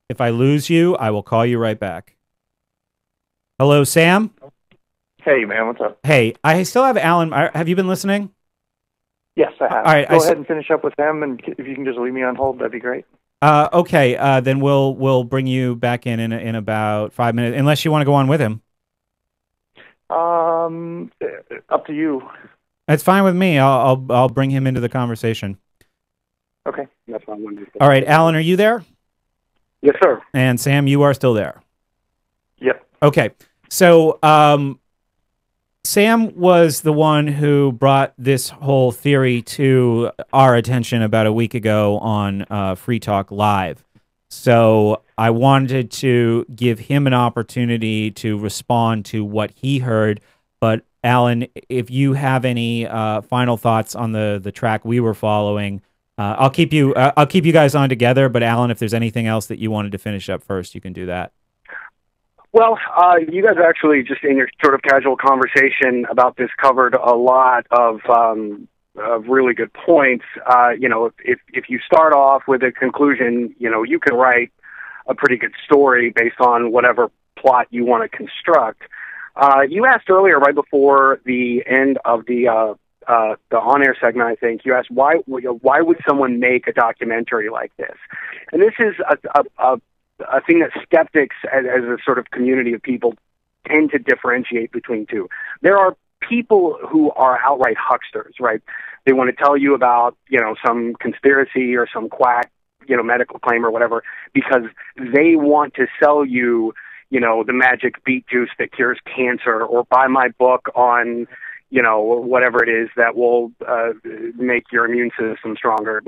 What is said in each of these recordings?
If I lose you, I will call you right back. Hello, Sam? Hey, man, what's up? Hey, I still have Alan. Have you been listening? Yes, I have. All right. Go ahead and finish up with them, and if you can just leave me on hold, that'd be great. Okay. Then we'll bring you back in about 5 minutes, unless you want to go on with him. Up to you. It's fine with me. I'll bring him into the conversation. Okay, that's fine. All right, Alan, are you there? Yes, sir. And Sam, you are still there. Yep. Okay. So, Sam was the one who brought this whole theory to our attention about a week ago on Free Talk Live. So I wanted to give him an opportunity to respond to what he heard. But Alan, if you have any final thoughts on the track we were following, I'll keep you guys on together. But Alan, if there's anything else that you wanted to finish up first, you can do that. Well, you guys actually just in your sort of casual conversation about this covered a lot of really good points. If you start off with a conclusion, you can write a pretty good story based on whatever plot you want to construct. You asked earlier, right before the end of the on-air segment, I think, you asked why would someone make a documentary like this? And this is a thing that skeptics, as a sort of community of people, tend to differentiate between two. There are people who are outright hucksters, right? They want to tell you about, some conspiracy or some quack, medical claim or whatever, because they want to sell you, the magic beet juice that cures cancer, or buy my book on, whatever it is that will make your immune system stronger,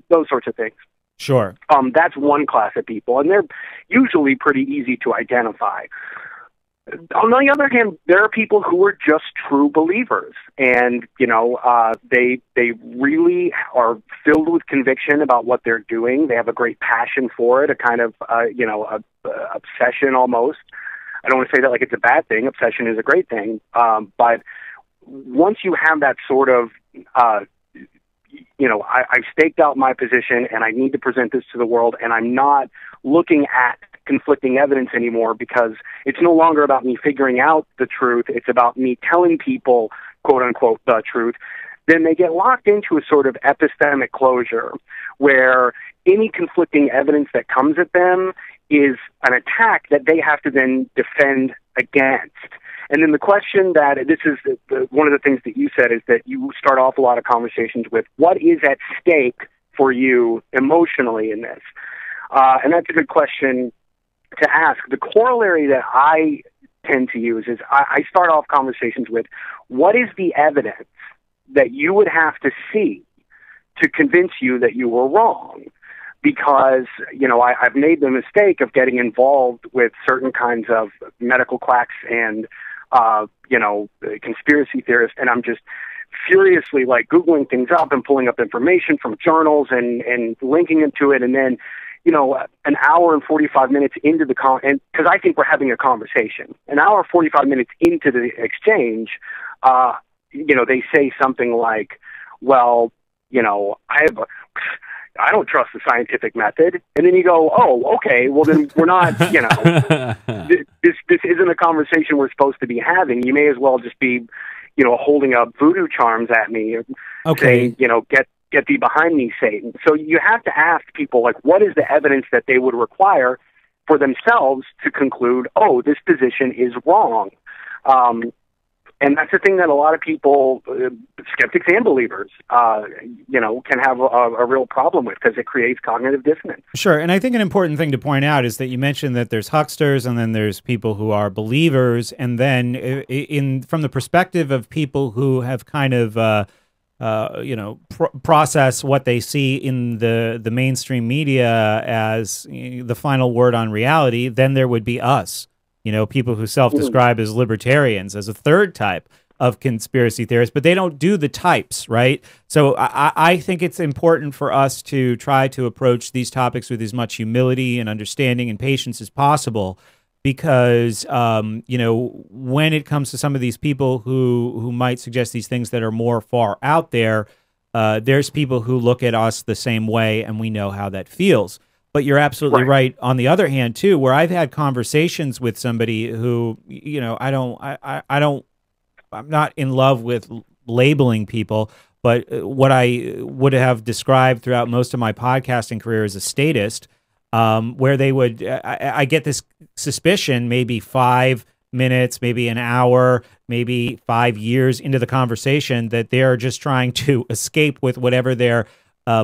those sorts of things. Sure. That's one class of people, and they're usually pretty easy to identify. On the other hand, there are people who are just true believers, and they really are filled with conviction about what they're doing. They have a great passion for it, a kind of obsession almost. I don't want to say that like it's a bad thing. Obsession is a great thing, but once you have that sort of I've staked out my position and I need to present this to the world, and I'm not looking at conflicting evidence anymore because it's no longer about me figuring out the truth. It's about me telling people, quote unquote, the truth. Then they get locked into a sort of epistemic closure where any conflicting evidence that comes at them is an attack that they have to then defend against. And then the question that, this is one of the things that you said, is that you start off a lot of conversations with, what is at stake for you emotionally in this? And that's a good question to ask. The corollary that I tend to use is I start off conversations with, what is the evidence that you would have to see to convince you that you were wrong? Because, I've made the mistake of getting involved with certain kinds of medical quacks and conspiracy theorists, and I'm just furiously Googling things up and pulling up information from journals and linking them to it, and then, an hour and 45 minutes into the and because I think we're having a conversation, an hour and 45 minutes into the exchange, they say something like, well, I don't trust the scientific method. And then you go, oh, okay, well then we're not, this isn't a conversation we're supposed to be having. You may as well just be, holding up voodoo charms at me, okay, saying, get thee behind me, Satan. So you have to ask people, what is the evidence that they would require for themselves to conclude, oh, this position is wrong. And that's the thing that a lot of people, skeptics and believers, can have a real problem with, because it creates cognitive dissonance. Sure, and I think an important thing to point out is that you mentioned that there's hucksters, and then there's people who are believers, and then from the perspective of people who have kind of process what they see in the mainstream media as the final word on reality, then there would be us. People who self-describe as libertarians, as a third type of conspiracy theorists, but they don't do the types, right? So I think it's important for us to try to approach these topics with as much humility and understanding and patience as possible, because, when it comes to some of these people who might suggest these things that are more far out there, there's people who look at us the same way, and we know how that feels. But you're absolutely right. On the other hand, too, where I've had conversations with somebody who, I'm not in love with labeling people, but what I would have described throughout most of my podcasting career as a statist, where they would, I get this suspicion, maybe 5 minutes, maybe an hour, maybe 5 years into the conversation, that they're just trying to escape with whatever their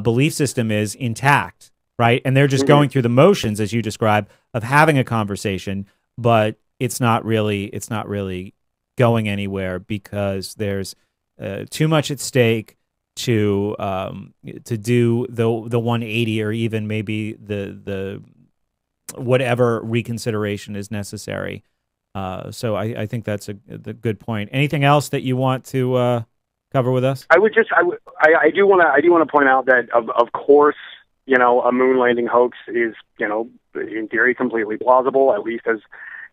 belief system is intact, right? And they're just going through the motions, as you describe, of having a conversation, but it's not really going anywhere because there's too much at stake to do the 180 or even maybe the whatever reconsideration is necessary. So I think that's the good point. Anything else that you want to cover with us? I do want to point out that of course, a moon landing hoax is, in theory completely plausible, at least as,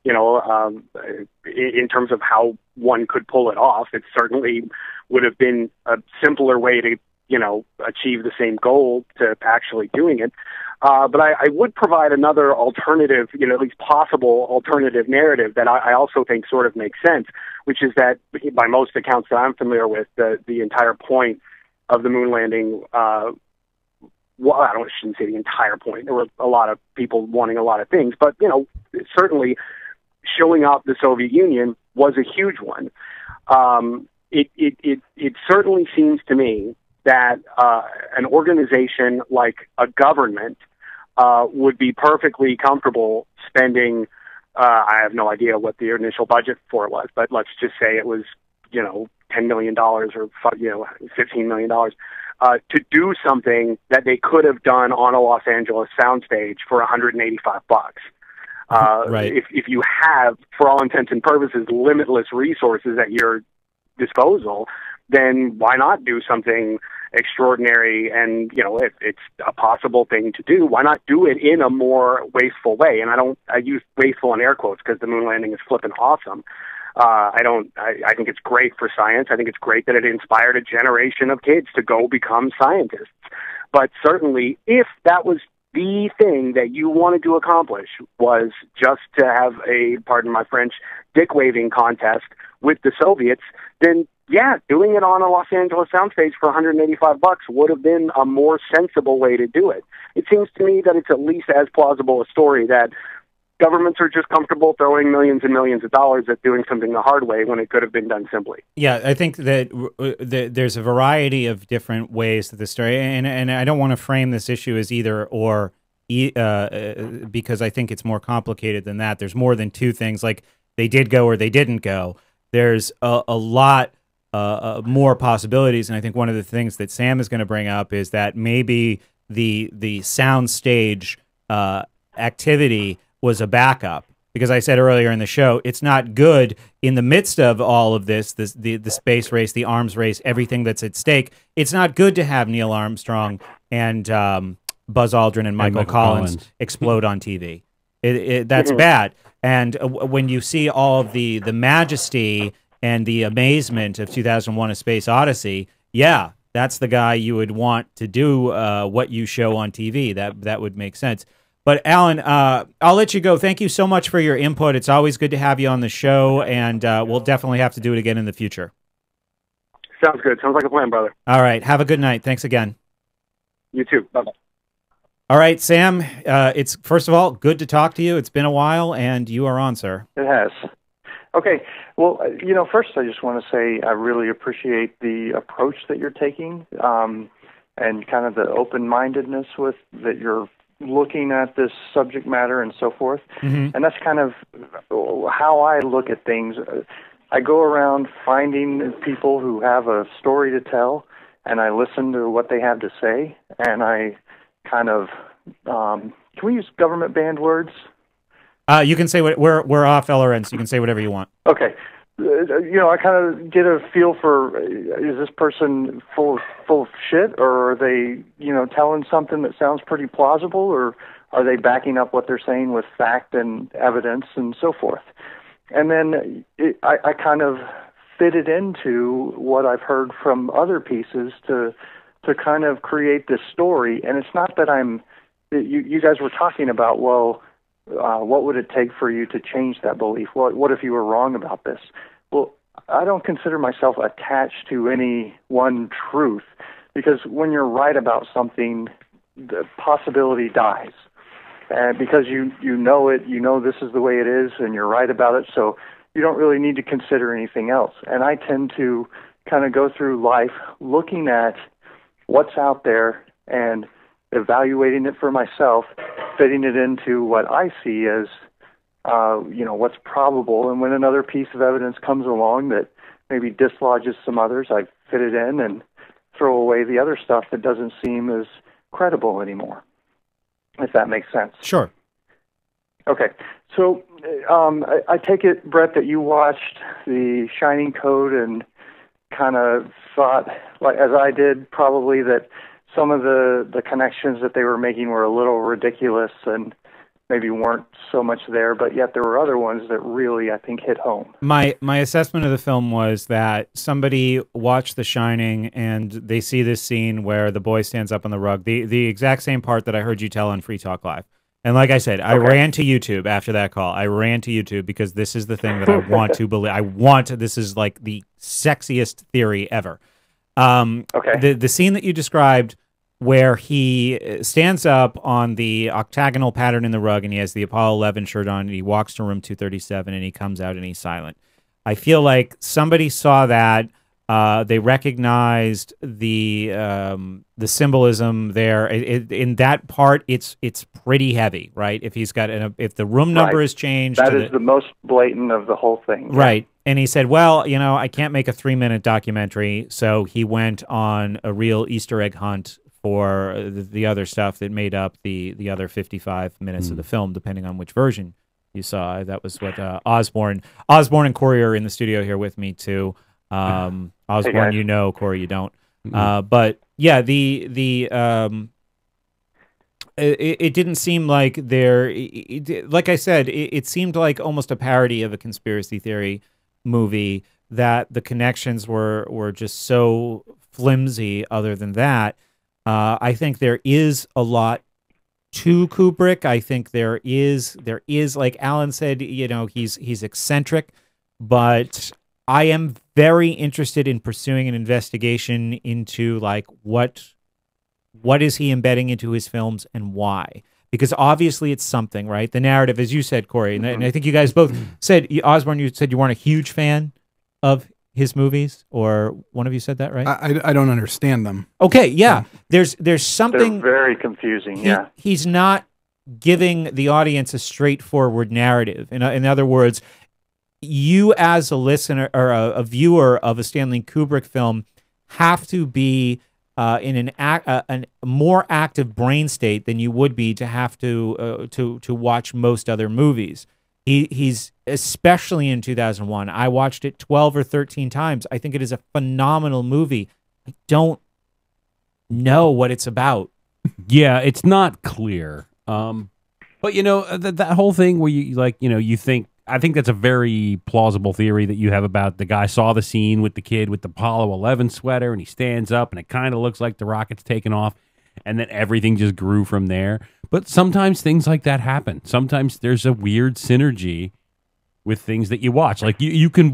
in terms of how one could pull it off. It certainly would have been a simpler way to, achieve the same goal to actually doing it. But I would provide another alternative, at least possible alternative narrative that I also think sort of makes sense, which is that by most accounts that I'm familiar with, the entire point of the moon landing, shouldn't say the entire point. There were a lot of people wanting a lot of things, but, certainly showing off the Soviet Union was a huge one. It certainly seems to me that an organization like a government would be perfectly comfortable spending, I have no idea what the initial budget for it was, but let's just say it was, $10 million or, $15 million, to do something that they could have done on a Los Angeles soundstage for $185. Right. If you have, for all intents and purposes, limitless resources at your disposal, then why not do something extraordinary? And, if it's a possible thing to do, why not do it in a more wasteful way? And I use wasteful in air quotes because the moon landing is flipping awesome. I think it's great for science. I think it's great that it inspired a generation of kids to go become scientists. But certainly, if that was the thing that you wanted to accomplish, was just to have a, pardon my French, dick-waving contest with the Soviets, then yeah, doing it on a Los Angeles soundstage for $185 would have been a more sensible way to do it. It seems to me that it's at least as plausible a story that governments are just comfortable throwing millions and millions of dollars at doing something the hard way when it could have been done simply. Yeah, I think that there's a variety of different ways to the story, and I don't want to frame this issue as either or, because I think it's more complicated than that. There's more than two things, like they did go or they didn't go. There's a lot more possibilities, and I think one of the things that Sam is going to bring up is that maybe the sound stage activity was a backup, because I said earlier in the show, it's not good in the midst of all of this, the space race, the arms race, everything that's at stake. It's not good to have Neil Armstrong and Buzz Aldrin and Michael Collins explode on TV. That's bad. And when you see all of the majesty and the amazement of 2001: A Space Odyssey, yeah, that's the guy you would want to do what you show on TV. That would make sense. But Alan, I'll let you go. Thank you so much for your input. It's always good to have you on the show, and we'll definitely have to do it again in the future. Sounds good. Sounds like a plan, brother. All right. Have a good night. Thanks again. You too. Bye-bye. All right, Sam, it's, first of all, good to talk to you. It's been a while, and you are on, sir. It has. Okay. Well, first I just want to say I really appreciate the approach that you're taking, and kind of the open-mindedness with that you're looking at this subject matter and so forth. Mm-hmm. And that's kind of how I look at things. I go around finding people who have a story to tell, and I listen to what they have to say, and I kind of, can we use government banned words? You can say what, we're off LRN, so you can say whatever you want. Okay. I kind of get a feel for, is this person full of shit, or are they, telling something that sounds pretty plausible, or are they backing up what they're saying with fact and evidence and so forth? And then I kind of fit it into what I've heard from other pieces to kind of create this story. And it's not that I'm you guys were talking about, well, what would it take for you to change that belief? What if you were wrong about this? Well, I don't consider myself attached to any one truth, because when you're right about something, the possibility dies. And because you know it, you know this is the way it is, and you're right about it, so you don't really need to consider anything else. And I tend to kind of go through life looking at what's out there and evaluating it for myself, fitting it into what I see as, what's probable. And when another piece of evidence comes along that maybe dislodges some others, I fit it in and throw away the other stuff that doesn't seem as credible anymore, if that makes sense. Sure. Okay. So I take it, Brett, that you watched The Shining Code and kind of thought, like as I did, probably that some of the connections that they were making were a little ridiculous and maybe weren't so much there, but yet there were other ones that really, I think, hit home. My assessment of the film was that somebody watched The Shining and they see this scene where the boy stands up on the rug, the exact same part that I heard you tell on Free Talk Live. And like I said, I ran to YouTube after that call. I ran to YouTube because this is the thing that I want to believe. This is like the sexiest theory ever. The scene that you described where he stands up on the octagonal pattern in the rug and he has the Apollo 11 shirt on and he walks to room 237 and he comes out and he's silent. I feel like somebody saw that. They recognized the symbolism there. In that part, it's pretty heavy, right? If he's got if the room number is changed, that is the most blatant of the whole thing, right? And he said, "Well, I can't make a 3-minute documentary," so he went on a real Easter egg hunt for the other stuff that made up the other 55 minutes of the film, depending on which version you saw. That was what Osborne and Corey are in the studio here with me too. Osborne, hey, Corey, you don't. But yeah, it didn't seem like like I said, it seemed like almost a parody of a conspiracy theory movie, that the connections were just so flimsy. Other than that, I think there is a lot to Kubrick. I think there is, like Alan said, he's eccentric, but I am very interested in pursuing an investigation into like what is he embedding into his films and why? Because obviously it's something, right? The narrative, as you said, Corey, and I think you guys both said, Osborne, you said you weren't a huge fan of his movies, or one of you said that, right? I don't understand them. Okay, yeah. There's something... They're very confusing, yeah. He's not giving the audience a straightforward narrative. In other words, you as a listener or a viewer of a Stanley Kubrick film have to be in a more active brain state than you would be to have to watch most other movies. He's especially in 2001. I watched it 12 or 13 times. I think it is a phenomenal movie. I don't know what it's about. Yeah, it's not clear. But that whole thing where you think, I think that's a very plausible theory that you have about the guy saw the scene with the kid with the Apollo 11 sweater and he stands up and it kind of looks like the rocket's taken off, and then everything just grew from there. But sometimes things like that happen. Sometimes there's a weird synergy with things that you watch. Like you can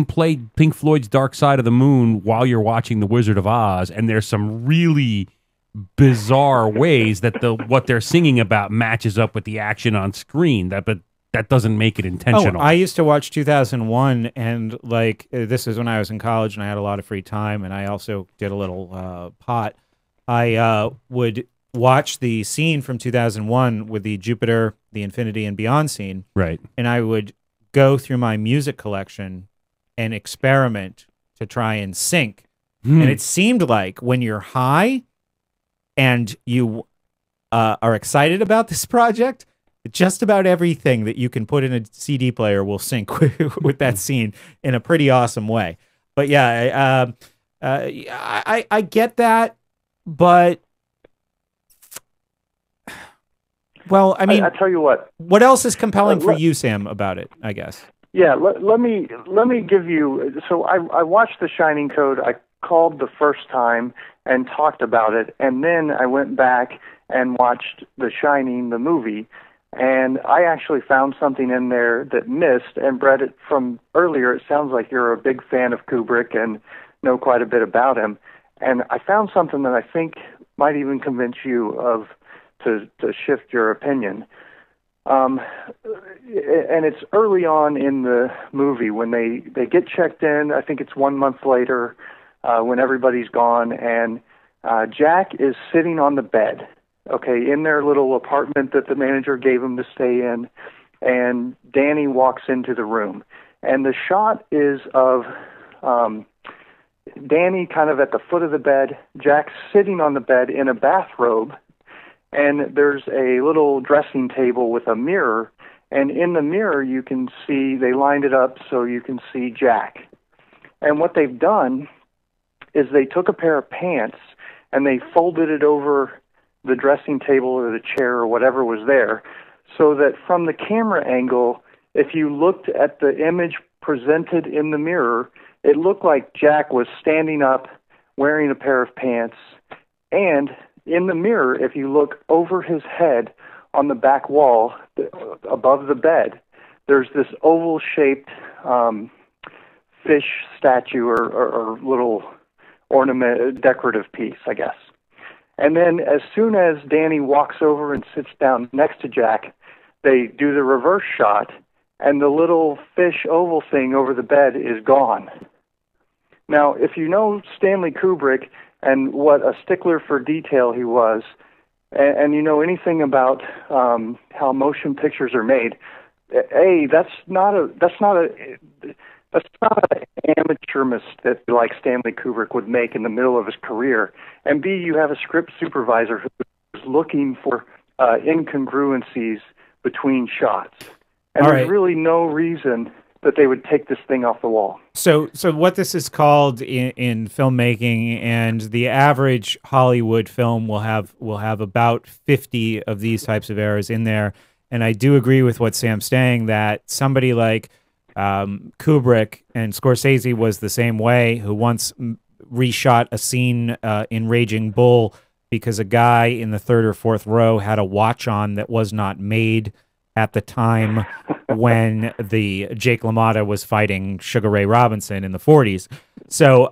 play Pink Floyd's Dark Side of the Moon while you're watching The Wizard of Oz, and there's some really bizarre ways that what they're singing about matches up with the action on screen. But that doesn't make it intentional. I used to watch 2001, and this is when I was in college and I had a lot of free time, and I also did a little pot. I would watch the scene from 2001 with the Jupiter, the Infinity, and Beyond scene. Right. And I would go through my music collection and experiment to try and sync. And it seemed like when you're high and you are excited about this project, just about everything that you can put in a CD player will sync with that scene in a pretty awesome way. But yeah, I get that, but well, I mean, I tell you what else is compelling for you, Sam, about it? I guess. Yeah, let me give you. So I watched The Shining Code. I called the first time and talked about it, and then I went back and watched The Shining, the movie, and I actually found something in there that missed. And Brett, from earlier, it sounds like you're a big fan of Kubrick and know quite a bit about him. And I found something that I think might even convince you to shift your opinion. And it's early on in the movie when they get checked in. I think it's 1 month later when everybody's gone, and Jack is sitting on the bed, okay, in their little apartment that the manager gave him to stay in, and Danny walks into the room. And the shot is of Danny kind of at the foot of the bed, Jack sitting on the bed in a bathrobe, and there's a little dressing table with a mirror, and in the mirror you can see, they lined it up so you can see Jack. And what they've done is they took a pair of pants and they folded it over the dressing table or the chair or whatever was there, so that from the camera angle, if you looked at the image presented in the mirror, it looked like Jack was standing up wearing a pair of pants, and in the mirror, if you look over his head on the back wall above the bed, there's this oval-shaped fish statue or little ornament, decorative piece, I guess. And then as soon as Danny walks over and sits down next to Jack, they do the reverse shot, and the little fish oval thing over the bed is gone. Now, if you know Stanley Kubrick and what a stickler for detail he was, and you know anything about how motion pictures are made, that's not an amateur mistake like Stanley Kubrick would make in the middle of his career. And B, you have a script supervisor who's looking for incongruencies between shots. And there's really no reason that they would take this thing off the wall. So what this is called in filmmaking, and the average Hollywood film will have about 50 of these types of errors in there. And I do agree with what Sam's saying, that somebody like Kubrick, and Scorsese was the same way, who once reshot a scene in Raging Bull because a guy in the third or fourth row had a watch on that was not made at the time when the Jake LaMotta was fighting Sugar Ray Robinson in the 40s. So,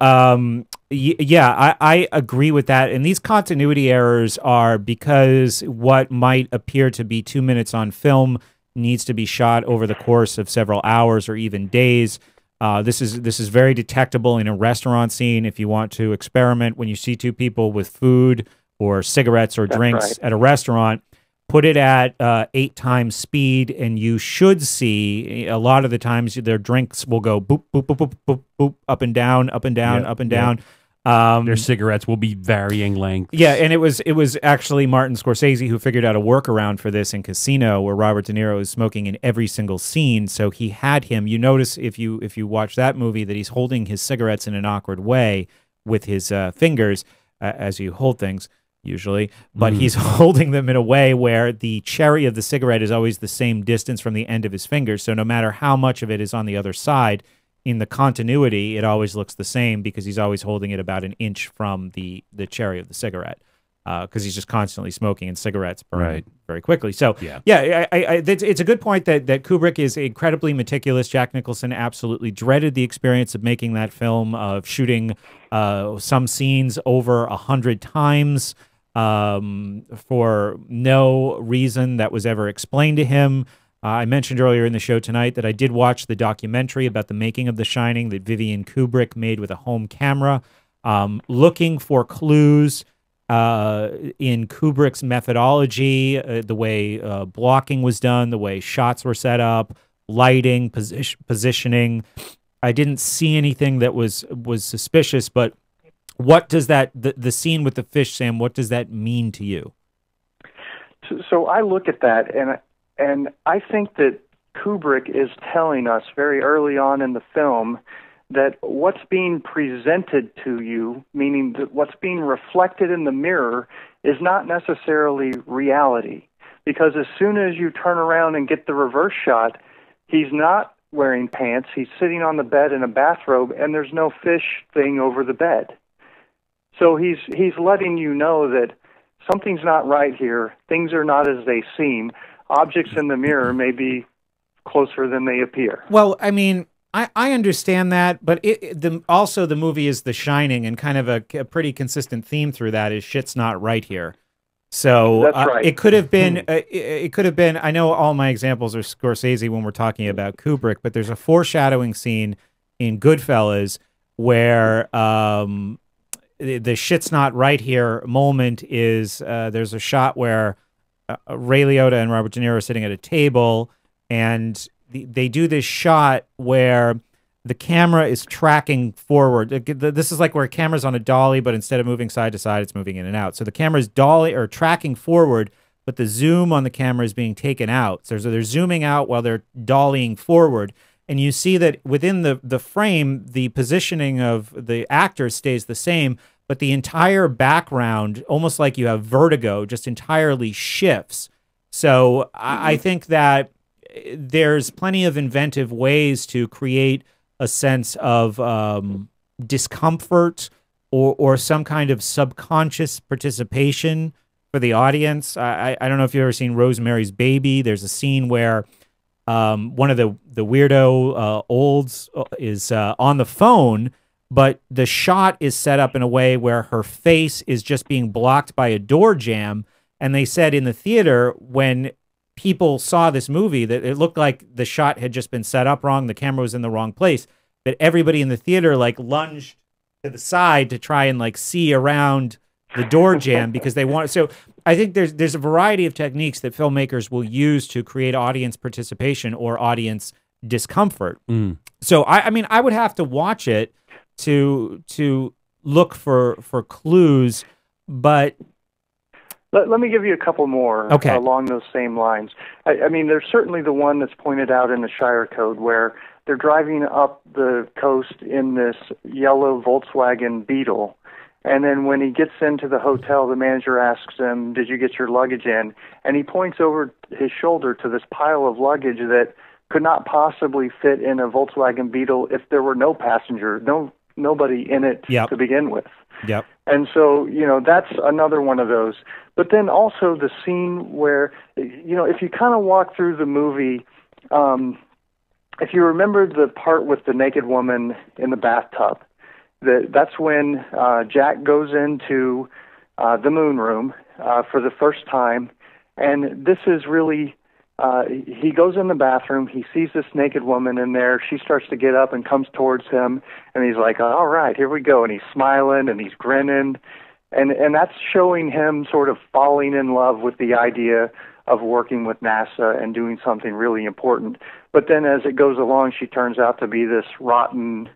yeah, I agree with that. And these continuity errors are because what might appear to be 2 minutes on film needs to be shot over the course of several hours or even days. This is very detectable in a restaurant scene. If you want to experiment when you see two people with food or cigarettes or drinks at a restaurant, put it at 8 times speed, and you should see a lot of the times their drinks will go boop, boop, boop, boop, boop, boop, up and down, up and down, up and down. Their cigarettes will be varying lengths. Yeah, and it was actually Martin Scorsese who figured out a workaround for this in Casino, where Robert De Niro is smoking in every single scene. So he had him. You notice if you watch that movie that he's holding his cigarettes in an awkward way with his fingers as you hold things usually, but he's holding them in a way where the cherry of the cigarette is always the same distance from the end of his fingers. So no matter how much of it is on the other side, in the continuity, it always looks the same because he's always holding it about an inch from the cherry of the cigarette, because he's just constantly smoking, and cigarettes burn very quickly. So it's a good point that Kubrick is incredibly meticulous. Jack Nicholson absolutely dreaded the experience of making that film, of shooting some scenes over 100 times for no reason that was ever explained to him. I mentioned earlier in the show tonight that I did watch the documentary about the making of The Shining that Vivian Kubrick made with a home camera, looking for clues in Kubrick's methodology, the way blocking was done, the way shots were set up, lighting, positioning. I didn't see anything that was suspicious, but what does the scene with the fish, Sam, what does that mean to you? So I look at that, and I think that Kubrick is telling us very early on in the film that what's being presented to you, meaning that what's being reflected in the mirror, is not necessarily reality. Because as soon as you turn around and get the reverse shot, he's not wearing pants, he's sitting on the bed in a bathrobe, and there's no fish thing over the bed. So he's letting you know that something's not right here. Things are not as they seem. Objects in the mirror may be closer than they appear. Well, I mean, I understand that, but also the movie is The Shining, and kind of a pretty consistent theme through that is shit's not right here. So That's right. it could have been. It could have been. I know all my examples are Scorsese when we're talking about Kubrick, but there's a foreshadowing scene in Goodfellas where the shit's not right here moment is. There's a shot where Ray Liotta and Robert De Niro are sitting at a table, and they do this shot where the camera is tracking forward. This is like where a camera's on a dolly, but instead of moving side to side, it's moving in and out. So the camera's dolly or tracking forward, but the zoom on the camera is being taken out. So they're zooming out while they're dollying forward. And you see that within the frame, the positioning of the actor stays the same, but the entire background, almost like you have vertigo, just entirely shifts. So I think that there's plenty of inventive ways to create a sense of discomfort or some kind of subconscious participation for the audience. I don't know if you've ever seen Rosemary's Baby. There's a scene where one of the weirdo olds is on the phone, but the shot is set up in a way where her face is just being blocked by a door jamb. And they said in the theater when people saw this movie that it looked like the shot had just been set up wrong, the camera was in the wrong place, that everybody in the theater like lunged to the side to try and like see around the door jamb because they want. So I think there's a variety of techniques that filmmakers will use to create audience participation or audience discomfort. So I mean I would have to watch it to look for clues, but let me give you a couple more along those same lines. I mean, there's certainly the one that's pointed out in the Shire Code where they're driving up the coast in this yellow Volkswagen Beetle. And then when he gets into the hotel, the manager asks him, "Did you get your luggage in?" And he points over his shoulder to this pile of luggage that could not possibly fit in a Volkswagen Beetle if there were no passenger, nobody in it to begin with. Yep. And so, that's another one of those. But then also the scene where, if you kind of walk through the movie, if you remember the part with the naked woman in the bathtub, that's when Jack goes into the moon room for the first time. And this is really, he goes in the bathroom, he sees this naked woman in there, she starts to get up and comes towards him, and he's like, all right, here we go. And he's smiling and he's grinning. And that's showing him sort of falling in love with the idea of working with NASA and doing something really important. But then as it goes along, she turns out to be this rotten,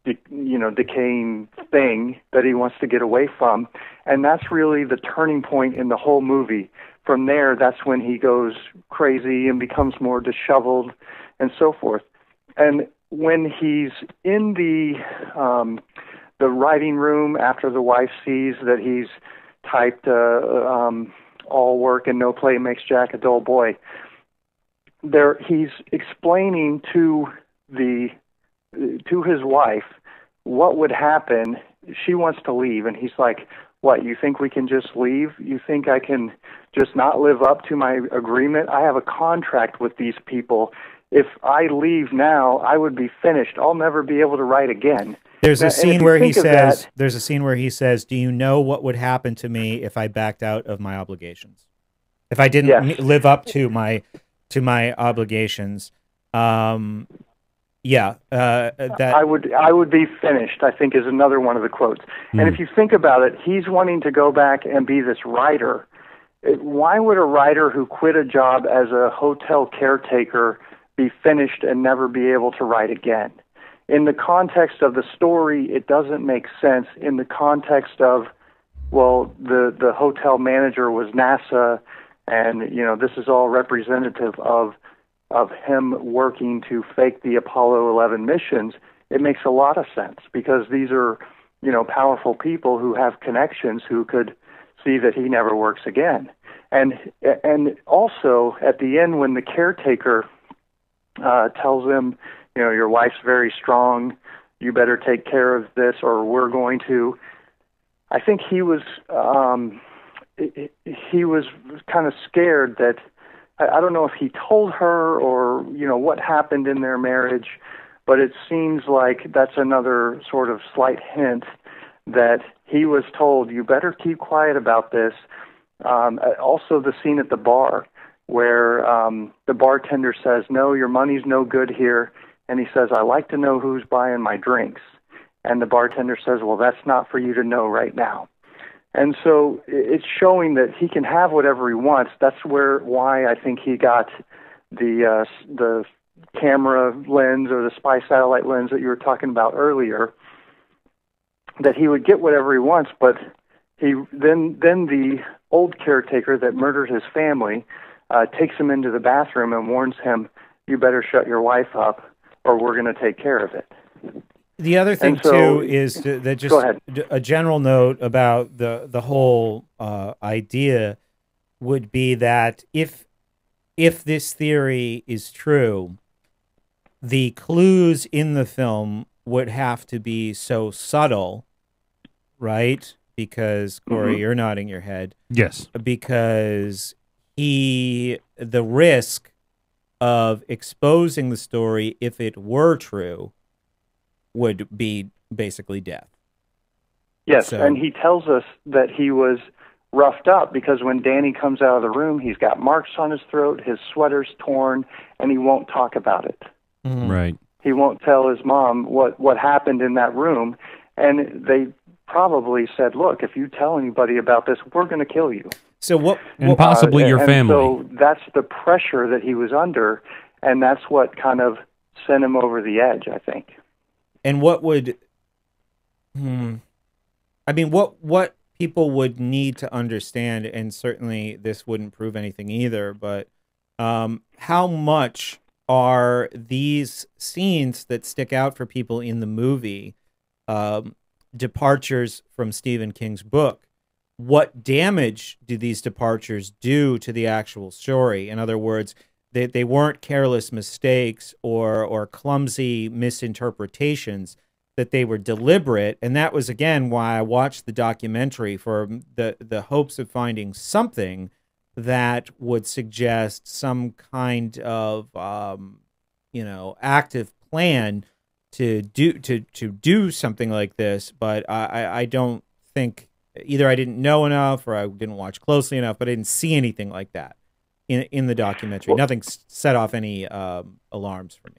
decaying thing that he wants to get away from. And that's really the turning point in the whole movie. From there, that's when he goes crazy and becomes more disheveled and so forth. And when he's in the writing room after the wife sees that he's typed all work and no play makes Jack a dull boy, he's explaining to his wife what would happen. She wants to leave, and he's like, "What, you think we can just leave? You think I can just not live up to my agreement? I have a contract with these people. If I leave now, I would be finished. I'll never be able to write again." There's a scene where he says, "Do you know what would happen to me if I backed out of my obligations? If I didn't live up to my obligations?" That I would be finished, I think, is another one of the quotes. And if you think about it, he's wanting to go back and be this writer. Why would a writer who quit a job as a hotel caretaker be finished and never be able to write again? In the context of the story, it doesn't make sense. In the context of, well, the hotel manager was NASA, and this is all representative of him working to fake the Apollo 11 missions, it makes a lot of sense because these are, powerful people who have connections who could see that he never works again. And also at the end when the caretaker tells him, your wife's very strong, you better take care of this or we're going to, I think he was he was kind of scared that, I don't know if he told her or, what happened in their marriage, but it seems like that's another sort of slight hint that he was told, you better keep quiet about this. Also the scene at the bar where the bartender says, no, your money's no good here. And he says, I like to know who's buying my drinks. And the bartender says, well, that's not for you to know right now. And so it's showing that he can have whatever he wants. That's why I think he got the camera lens or the spy satellite lens that you were talking about earlier, that he would get whatever he wants, but then the old caretaker that murdered his family takes him into the bathroom and warns him, you better shut your wife up or we're going to take care of it. The other thing, too, is that just a general note about the whole idea would be that if this theory is true, the clues in the film would have to be so subtle, right? Because, Corey, you're nodding your head. Yes. Because the risk of exposing the story, if it were true, would be basically death. Yes, so, and he tells us that he was roughed up because when Danny comes out of the room, he's got marks on his throat, his sweater's torn, and he won't talk about it. Mm-hmm. Right. He won't tell his mom what happened in that room, and they probably said, look, if you tell anybody about this, we're going to kill you. So and possibly your family. So that's the pressure that he was under, and that's what kind of sent him over the edge, I think. And what would, what people would need to understand, and certainly this wouldn't prove anything either, but how much are these scenes that stick out for people in the movie departures from Stephen King's book? What damage do these departures do to the actual story? In other words, they weren't careless mistakes or clumsy misinterpretations, that they were deliberate. And that was, again, why I watched the documentary, for the hopes of finding something that would suggest some kind of, active plan to do something like this. But I don't think, either I didn't know enough or I didn't watch closely enough, but I didn't see anything like that in the documentary. Nothing set off any alarms for me.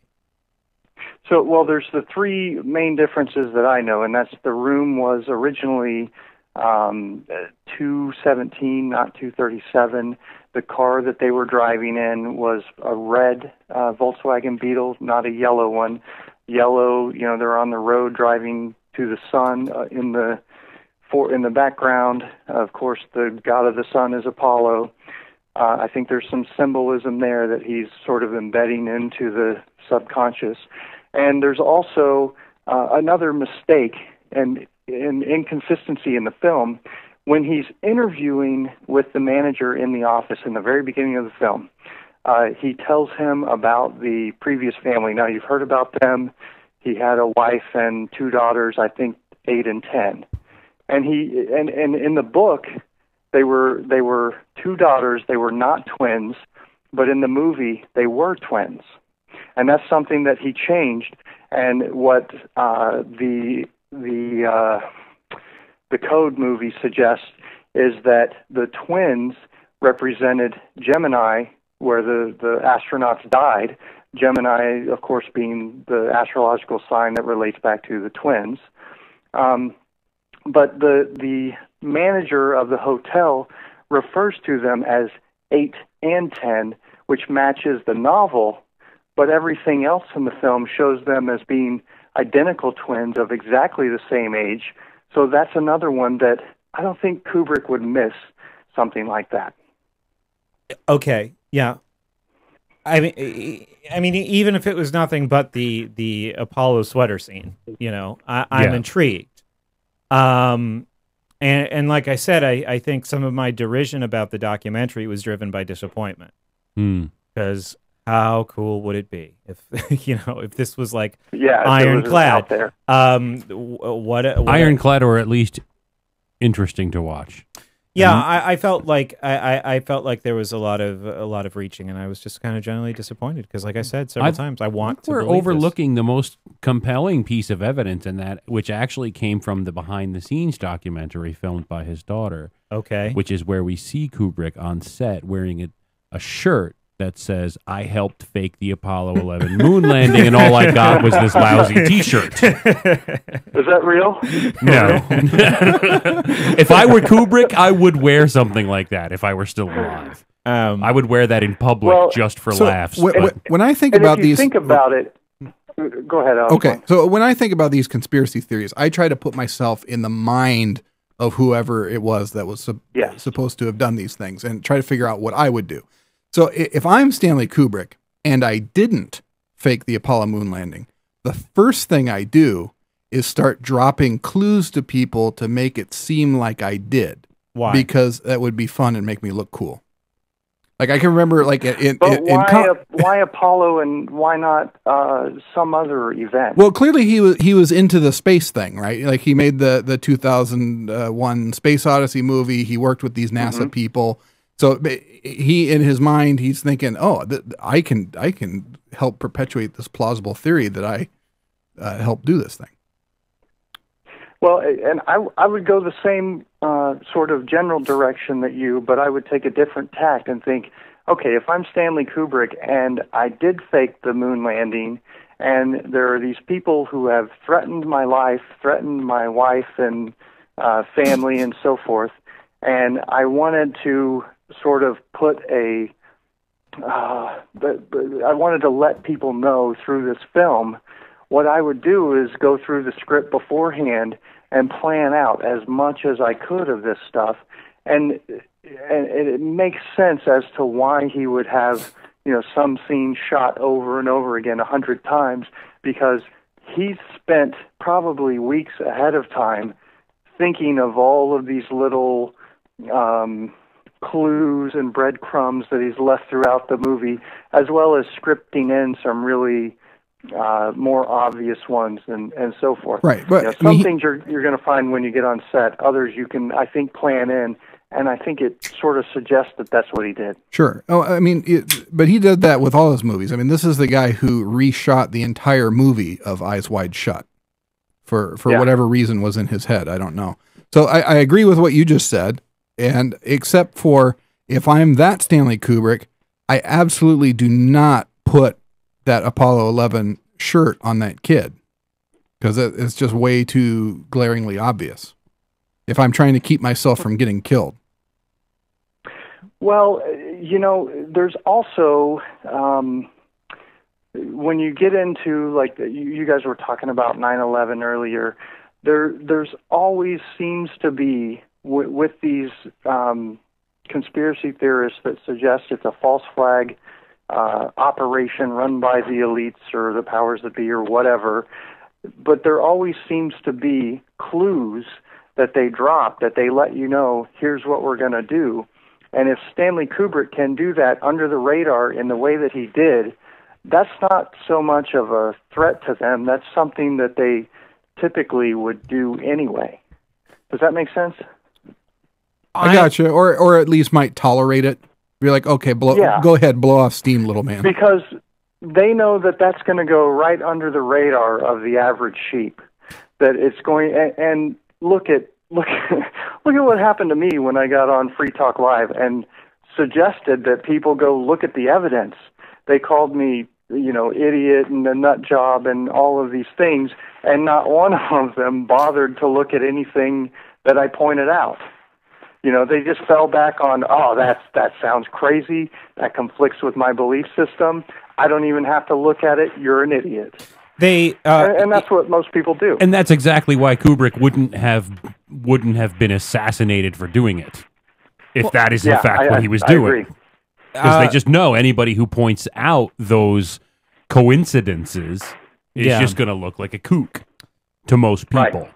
So, well, there's the three main differences that I know, and that's the room was originally 217, not 237. The car that they were driving in was a red Volkswagen Beetle, not a yellow one. Yellow, they're on the road driving to the sun. In the background, of course, the god of the sun is Apollo. I think there's some symbolism there that he's sort of embedding into the subconscious. And there's also another mistake and an inconsistency in the film. When he's interviewing with the manager in the office in the very beginning of the film, he tells him about the previous family. Now, you've heard about them. He had a wife and two daughters, I think 8 and 10. And in the book, they were two daughters. They were not twins, but in the movie, they were twins. And that's something that he changed. And what the Code movie suggests is that the twins represented Gemini, where the astronauts died. Gemini, of course, being the astrological sign that relates back to the twins. But the manager of the hotel refers to them as 8 and 10, which matches the novel, but everything else in the film shows them as being identical twins of exactly the same age. So that's another one that I don't think Kubrick would miss something like that. Okay, yeah. I mean, even if it was nothing but the Apollo sweater scene, I'm intrigued. And like I said, I think some of my derision about the documentary was driven by disappointment. Because how cool would it be if if this was like ironclad? Ironclad, or at least interesting to watch. Yeah, I felt like I felt like there was a lot of reaching, and I was just kind of generally disappointed because, like I said several times, I want to. We're believe overlooking the most compelling piece of evidence in that, which actually came from the behind-the-scenes documentary filmed by his daughter. Okay, which is where we see Kubrick on set wearing a shirt that says, "I helped fake the Apollo 11 moon landing, and all I got was this lousy T-shirt." Is that real? No. If I were Kubrick, I would wear something like that if I were still alive. I would wear that in public just for laughs. When I think and about if you these, think about it. Go ahead, Alex. Okay, so when I think about these conspiracy theories, I try to put myself in the mind of whoever it was that was supposed to have done these things and try to figure out what I would do. So if I'm Stanley Kubrick and I didn't fake the Apollo moon landing, the first thing I do is start dropping clues to people to make it seem like I did. Why? Because that would be fun and make me look cool. Like I can remember, like why Apollo and why not some other event? Well, clearly he was into the space thing, right? Like he made the 2001 Space Odyssey movie. He worked with these NASA people, so he in his mind he's thinking, oh, I can help perpetuate this plausible theory that I helped do this thing. Well, and I would go the same sort of general direction that you, but I would take a different tack and think, okay, if I'm Stanley Kubrick and I did fake the moon landing, and there are these people who have threatened my life, threatened my wife and family and so forth, and I wanted to sort of I wanted to let people know through this film. What I would do is go through the script beforehand and plan out as much as I could of this stuff, and it makes sense as to why he would have, some scene shot over and over again 100 times, because he spent probably weeks ahead of time thinking of all of these little clues and breadcrumbs that he's left throughout the movie, as well as scripting in some really more obvious ones and so forth. Right, but some things you're going to find when you get on set. Others you can, I think, plan in, and I think it sort of suggests that that's what he did. Sure. Oh, I mean, but he did that with all his movies. I mean, this is the guy who reshot the entire movie of Eyes Wide Shut for whatever reason was in his head. I don't know. So I agree with what you just said, and except for if I'm that Stanley Kubrick, I absolutely do not put that Apollo 11 shirt on that kid, because it's just way too glaringly obvious if I'm trying to keep myself from getting killed. Well, there's also, when you get into, like, you guys were talking about 9/11 earlier, there's always seems to be, with these conspiracy theorists that suggest it's a false flag operation run by the elites or the powers that be or whatever, but there always seems to be clues that they drop, that they let you know, here's what we're going to do. And if Stanley Kubrick can do that under the radar in the way that he did, that's not so much of a threat to them. That's something that they typically would do anyway. Does that make sense? I gotcha. Or at least might tolerate it. Be like, okay, go ahead, blow off steam, little man. Because they know that that's going to go right under the radar of the average sheep. That it's going, and look at what happened to me when I got on Free Talk Live and suggested that people go look at the evidence. They called me, idiot and a nut job and all of these things, and not one of them bothered to look at anything that I pointed out. They just fell back on, that sounds crazy. That conflicts with my belief system. I don't even have to look at it. You're an idiot. And that's what most people do. And that's exactly why Kubrick wouldn't have been assassinated for doing it, if that is in fact what he was doing. Because they just know anybody who points out those coincidences is just going to look like a kook to most people. Right.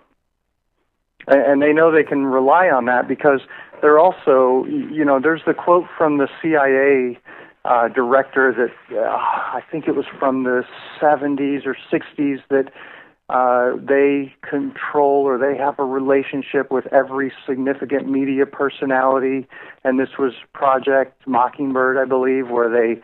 And they know they can rely on that because they're also, there's the quote from the CIA director that I think it was from the 70s or 60s that they control or they have a relationship with every significant media personality. And this was Project Mockingbird, I believe, where they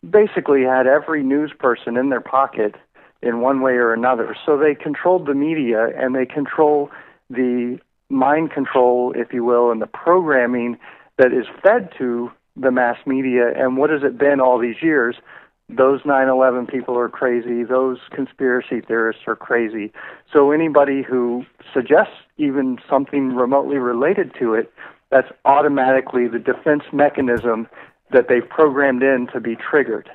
basically had every news person in their pocket in one way or another. So they controlled the media, and they control the mind control, if you will, and the programming that is fed to the mass media. And what has it been all these years? Those 9/11 people are crazy. Those conspiracy theorists are crazy. So anybody who suggests even something remotely related to it, that's automatically the defense mechanism that they've programmed in to be triggered.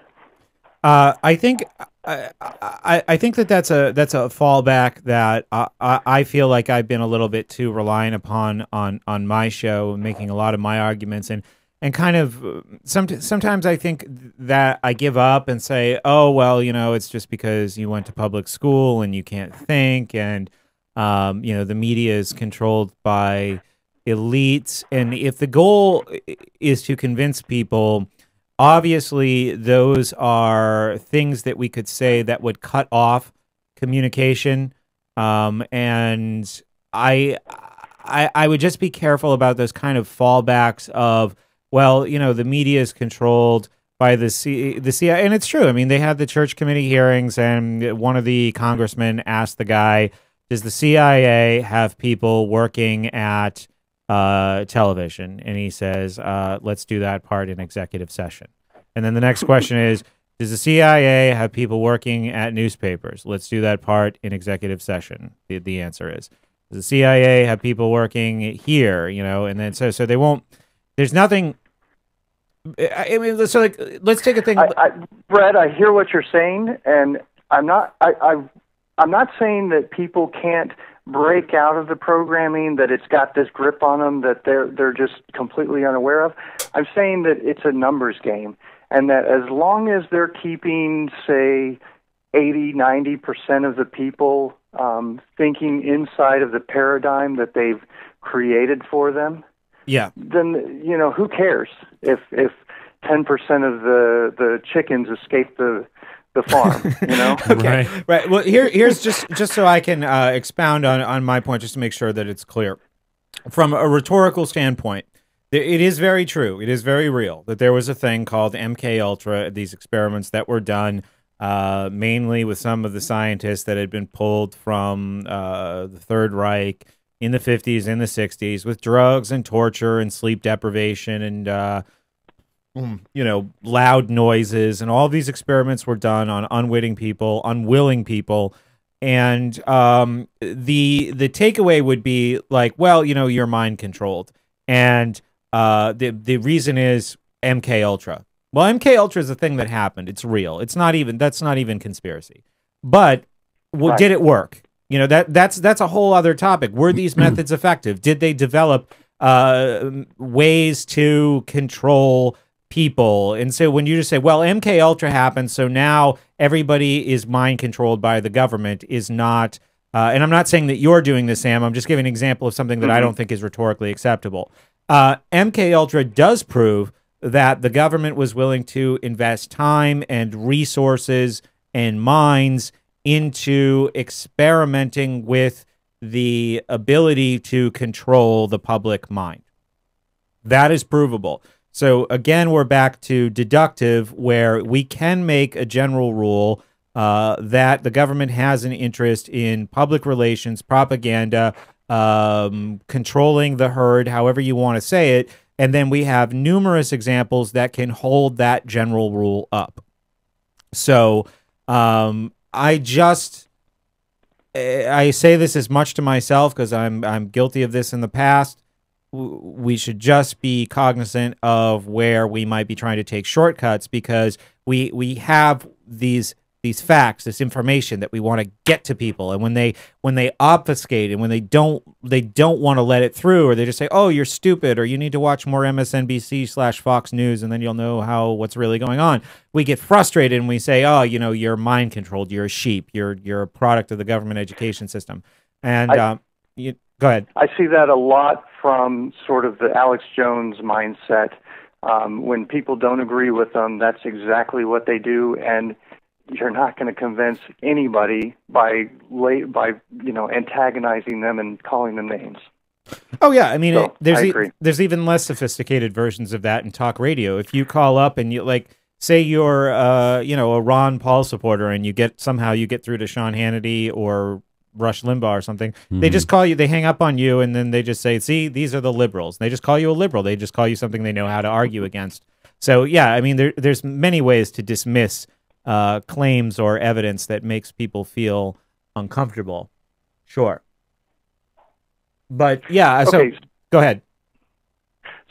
I think I think that's a fallback that I feel like I've been a little bit too reliant upon on my show, making a lot of my arguments, and kind of sometimes I think that I give up and say, oh well, it's just because you went to public school and you can't think, and the media is controlled by elites, and if the goal is to convince people, obviously those are things that we could say that would cut off communication, and I would just be careful about those kind of fallbacks of, well, the media is controlled by the CIA, and it's true. I mean, they had the church committee hearings, and one of the congressmen asked the guy, does the CIA have people working at television? And he says, let's do that part in executive session. And then the next question is, does the CIA have people working at newspapers? Let's do that part in executive session. The answer is, does the CIA have people working here? And then so they won't. There's nothing. I mean, so let's take a thing. Brett, I hear what you're saying, and I'm not saying that people can't break out of the programming, that it's got this grip on them that they're just completely unaware of. I'm saying that it's a numbers game, and that as long as they're keeping, say, 80-90% of the people thinking inside of the paradigm that they've created for them, yeah, then who cares if 10% of the chickens escape the farm, Okay, right. Well, here's just so I can expound on my point, just to make sure that it's clear. From a rhetorical standpoint, it is very true. It is very real that there was a thing called MK Ultra. These experiments that were done mainly with some of the scientists that had been pulled from the Third Reich in the 50s and the 60s, with drugs and torture and sleep deprivation and loud noises, and all these experiments were done on unwitting people, unwilling people, and the takeaway would be like, well, you're mind controlled, and the reason is MK Ultra. Well, MK Ultra is a thing that happened. It's real. That's not even conspiracy. But Right. Did it work? That's a whole other topic. Were these methods effective? Did they develop ways to control people? And so when you just say, well, MK Ultra happened, so now everybody is mind controlled by the government, is not, and I'm not saying that you're doing this, Sam, I'm just giving an example of something that I don't think is rhetorically acceptable. MK Ultra does prove that the government was willing to invest time and resources and minds into experimenting with the ability to control the public mind. That is provable. So again, we're back to deductive, where we can make a general rule that the government has an interest in public relations, propaganda, controlling the herd, however you want to say it, and then we have numerous examples that can hold that general rule up. So I say this as much to myself because I'm guilty of this in the past. We should just be cognizant of where we might be trying to take shortcuts, because we have these facts, this information that we want to get to people, and when they obfuscate and when they don't want to let it through, or they just say, oh, you're stupid, or you need to watch more MSNBC/Fox News and then you'll know what's really going on, we get frustrated and we say, oh, you're mind controlled, you're a sheep, you're a product of the government education system. And go ahead. I see that a lot from sort of the Alex Jones mindset. When people don't agree with them, that's exactly what they do. And you're not going to convince anybody by antagonizing them and calling them names. Oh yeah, I mean, So, I agree. there's even less sophisticated versions of that in talk radio. If you call up and you say you're a Ron Paul supporter and you get through to Sean Hannity or Rush Limbaugh or something, they just call you, they hang up on you, and then they just say, see, these are the liberals. They just call you a liberal. They just call you something they know how to argue against. So yeah, I mean, there's many ways to dismiss claims or evidence that makes people feel uncomfortable. Sure. But yeah, so Okay. go ahead.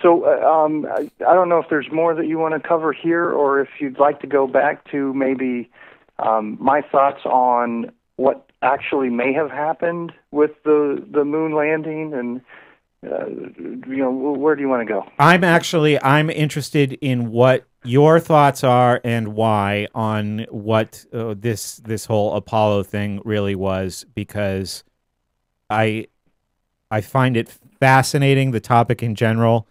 So I don't know if there's more that you want to cover here, or if you'd like to go back to maybe my thoughts on what actually may have happened with the moon landing, and where do you want to go? I'm interested in what your thoughts are and why on what this whole Apollo thing really was, because I find it fascinating, the topic in general.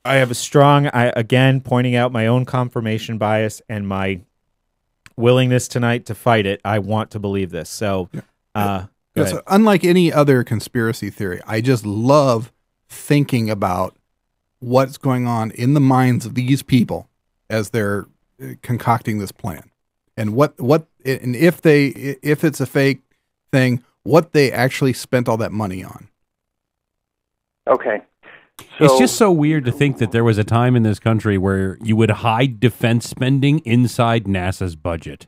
I have a strong, again, pointing out my own confirmation bias and my willingness tonight to fight it. I want to believe this. So, go ahead. Unlike any other conspiracy theory, I just love thinking about what's going on in the minds of these people as they're concocting this plan, and and if it's a fake thing, what they actually spent all that money on. Okay. It's just so weird to think that there was a time in this country where you would hide defense spending inside NASA's budget.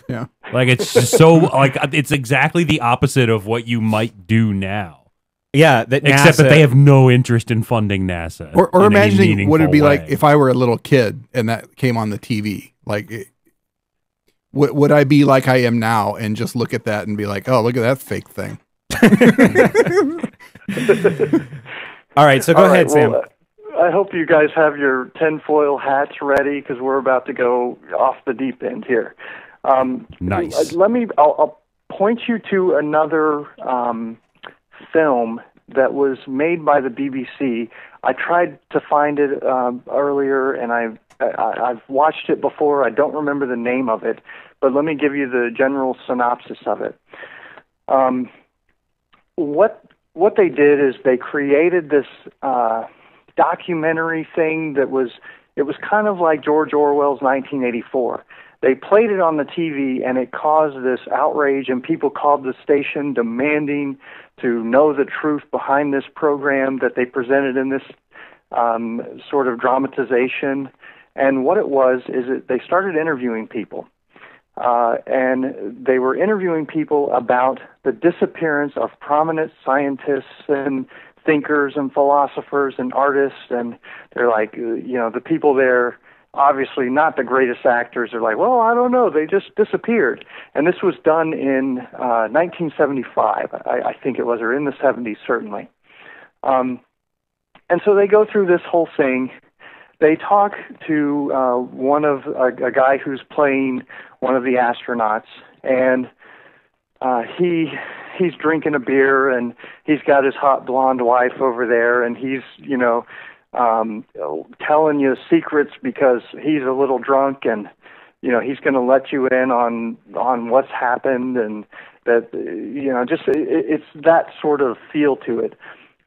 Yeah. Like, it's just so, it's exactly the opposite of what you might do now. Yeah. Except that they have no interest in funding NASA. Or imagining what it'd be way. like if I were a little kid and that came on the TV. Like, would I be like I am now and just look at that and be like, oh, look at that fake thing? All right, so go ahead, Sam. I hope you guys have your tinfoil hats ready, because we're about to go off the deep end here. Nice. I'll point you to another film that was made by the BBC. I tried to find it earlier, and I've watched it before. I don't remember the name of it, but let me give you the general synopsis of it. What they did is they created this documentary thing it was kind of like George Orwell's 1984. They played it on the TV, and it caused this outrage, and people called the station demanding to know the truth behind this program that they presented in this sort of dramatization. And what it was is that they started interviewing people. And they were interviewing people about the disappearance of prominent scientists and thinkers and philosophers and artists. And they're like, the people there, obviously not the greatest actors, are like, well, I don't know, they just disappeared. And this was done in 1975, I think it was, or in the 70s, certainly. And so they go through this whole thing. They talk to a guy who's playing one of the astronauts, and he's drinking a beer, and he's got his hot blonde wife over there, and he's telling you secrets because he's a little drunk, and he's going to let you in on what's happened, and that it's that sort of feel to it.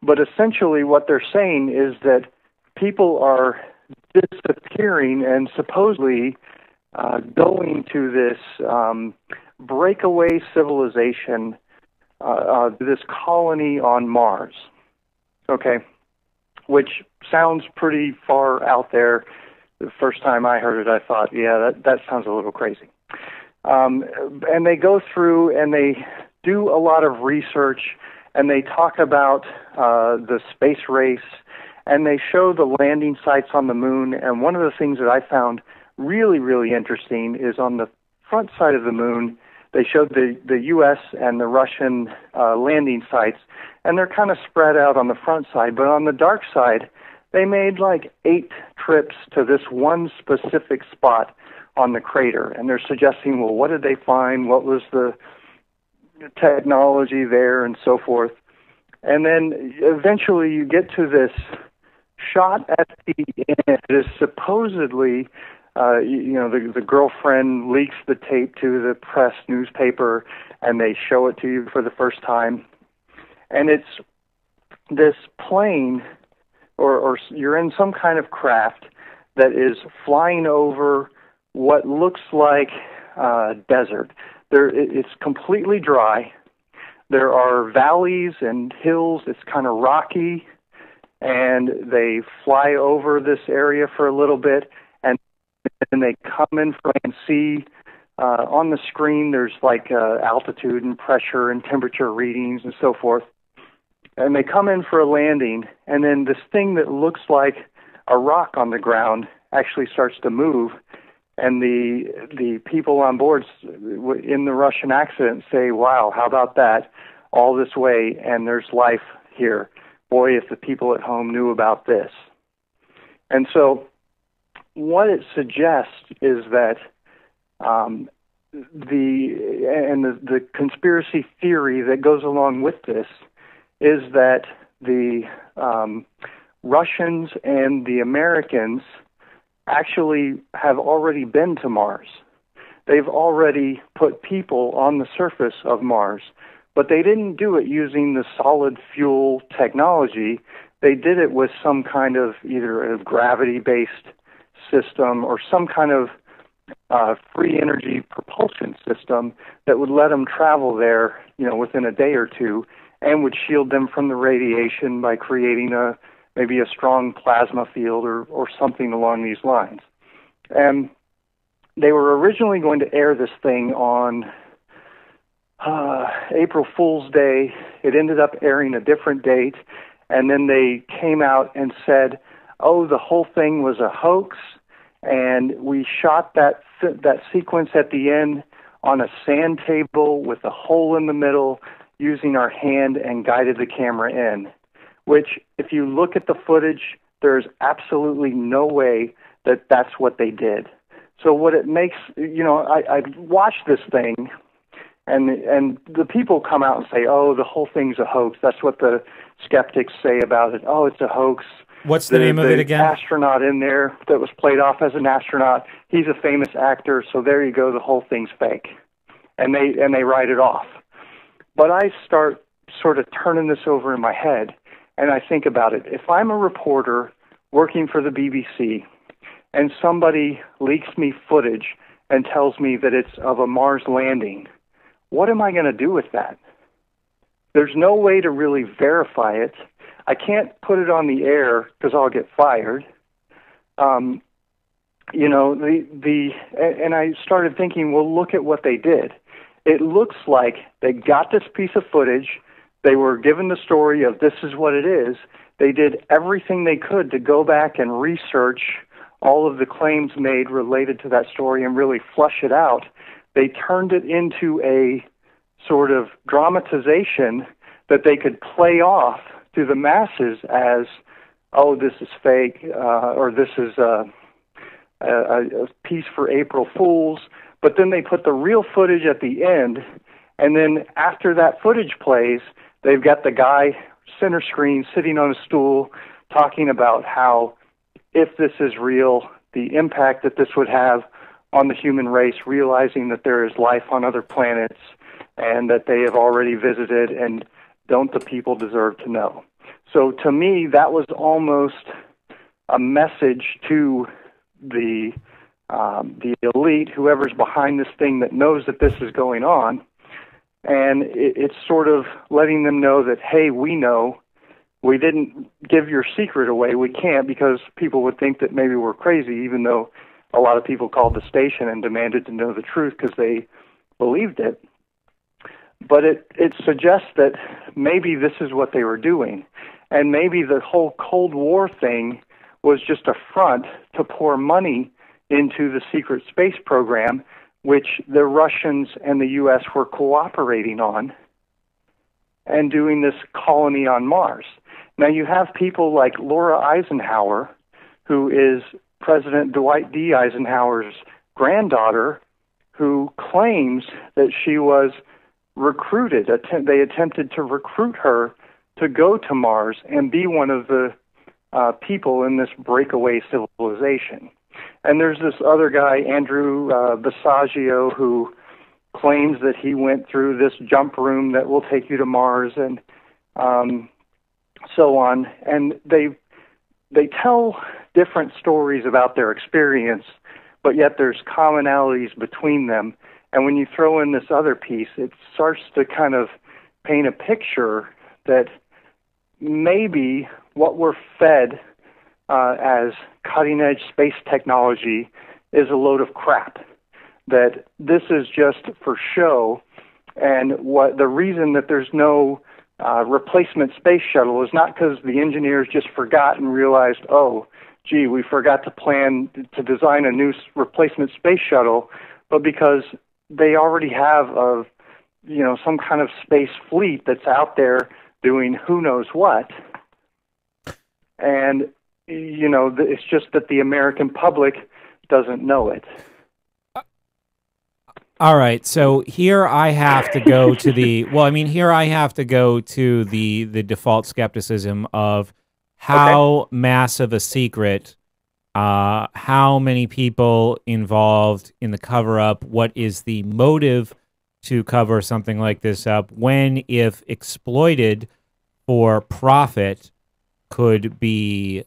But essentially, what they're saying is that people are disappearing and supposedly going to this breakaway civilization, this colony on Mars. Okay, which sounds pretty far out there. The first time I heard it, I thought, yeah, that sounds a little crazy. And they go through and they do a lot of research, and they talk about the space race, and they show the landing sites on the moon. And one of the things that I found really, really interesting is on the front side of the moon, they showed the U.S. and the Russian landing sites, and they're kind of spread out on the front side. But on the dark side, they made like 8 trips to this one specific spot on the crater. And they're suggesting, well, what did they find? What was the technology there, and so forth. And then eventually you get to this shot at the end. It is supposedly the girlfriend leaks the tape to the press newspaper, and they show it to you for the first time. And it's this plane, or you're in some kind of craft that is flying over what looks like desert. It's completely dry. There are valleys and hills. It's kind of rocky, and they fly over this area for a little bit, and then they come in and see on the screen there's like altitude and pressure and temperature readings and so forth. And they come in for a landing, and then this thing that looks like a rock on the ground actually starts to move, and the people on board in the Russian accent say, "Wow, how about that? All this way, and there's life here. Boy, if the people at home knew about this." And so what it suggests is that the conspiracy theory that goes along with this is that the Russians and the Americans actually have already been to Mars. They've already put people on the surface of Mars, but they didn't do it using the solid fuel technology. They did it with some kind of either a gravity-based system or some kind of free energy propulsion system that would let them travel there, within a day or two, and would shield them from the radiation by creating maybe a strong plasma field or something along these lines. And they were originally going to air this thing on April Fool's Day. It ended up airing a different date, and then they came out and said, "Oh, the whole thing was a hoax, and we shot that sequence at the end on a sand table with a hole in the middle using our hand and guided the camera in," which, if you look at the footage, there's absolutely no way that that's what they did. So what it makes, I watched this thing, and the people come out and say, "Oh, the whole thing's a hoax." That's what the skeptics say about it. "Oh, it's a hoax." What's the name of it again? The astronaut in there that was played off as an astronaut, he's a famous actor, so there you go, the whole thing's fake. And they write it off. But I start sort of turning this over in my head, and I think about it. If I'm a reporter working for the BBC, and somebody leaks me footage and tells me that it's of a Mars landing, what am I going to do with that? There's no way to really verify it. I can't put it on the air because I'll get fired. And I started thinking, well, look at what they did. It looks like they got this piece of footage. They were given the story of this is what it is. They did everything they could to go back and research all of the claims made related to that story and really flush it out. They turned it into a sort of dramatization that they could play off to the masses as, "Oh, this is fake," or "This is a piece for April Fools." But then they put the real footage at the end, and then after that footage plays, they've got the guy center screen sitting on a stool talking about how, if this is real, the impact that this would have on the human race, realizing that there is life on other planets and that they have already visited, and don't the people deserve to know? So to me, that was almost a message to the elite, whoever's behind this thing that knows that this is going on, and it's sort of letting them know that, hey, we know, we didn't give your secret away, we can't, because people would think that maybe we're crazy, even though a lot of people called the station and demanded to know the truth because they believed it. But it suggests that maybe this is what they were doing, and maybe the whole Cold War thing was just a front to pour money into the secret space program, which the Russians and the U.S. were cooperating on and doing this colony on Mars. Now you have people like Laura Eisenhower, who is President Dwight D. Eisenhower's granddaughter, who claims that she was recruited. They attempted to recruit her to go to Mars and be one of the people in this breakaway civilization. And there's this other guy, Andrew Basiago, who claims that he went through this jump room that will take you to Mars, and so on. And they tell different stories about their experience, but yet there's commonalities between them. And when you throw in this other piece, it starts to kind of paint a picture that maybe what we're fed as cutting-edge space technology is a load of crap, that this is just for show, and what the reason that there's no replacement space shuttle is not because the engineers just forgot and realized, oh, gee, we forgot to plan to design a new replacement space shuttle, but because they already have some kind of space fleet that's out there doing who knows what. And, it's just that the American public doesn't know it. All right, so here I have to go to here I have to go to the default skepticism of how massive a secret, how many people involved in the cover-up, what is the motive to cover something like this up, when, if exploited for profit, could be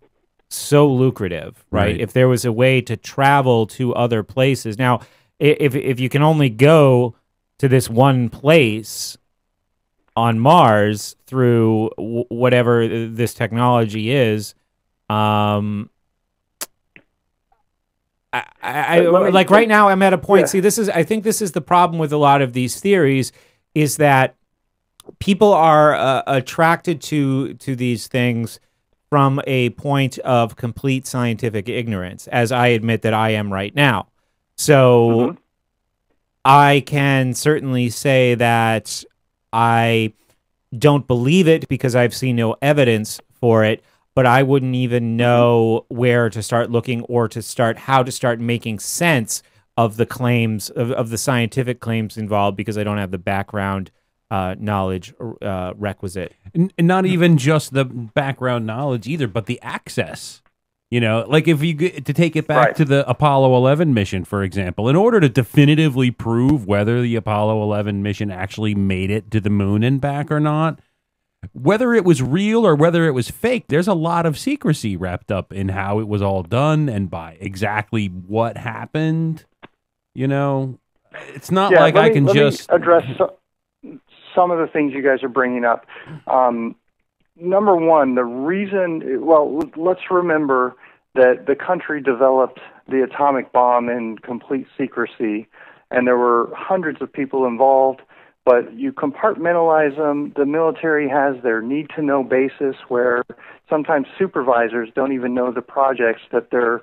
so lucrative, right? If there was a way to travel to other places. Now, if you can only go to this one place on Mars through whatever this technology is, right now I'm at a point. See, I think this is the problem with a lot of these theories, is that people are attracted to these things from a point of complete scientific ignorance, as I admit that I am right now. So I can certainly say that I don't believe it because I've seen no evidence for it, but I wouldn't even know where to start looking or how to start making sense of the claims, of the scientific claims involved, because I don't have the background knowledge requisite. And not even just the background knowledge either, but the access. Like if you get to take it back to the Apollo 11 mission, for example, in order to definitively prove whether the Apollo 11 mission actually made it to the moon and back or not, whether it was real or whether it was fake, there's a lot of secrecy wrapped up in how it was all done and by exactly what happened. It's not like I can just address some of the things you guys are bringing up. Number one, the reason, let's remember that the country developed the atomic bomb in complete secrecy, and there were hundreds of people involved, but you compartmentalize them. The military has their need-to-know basis where sometimes supervisors don't even know the projects that the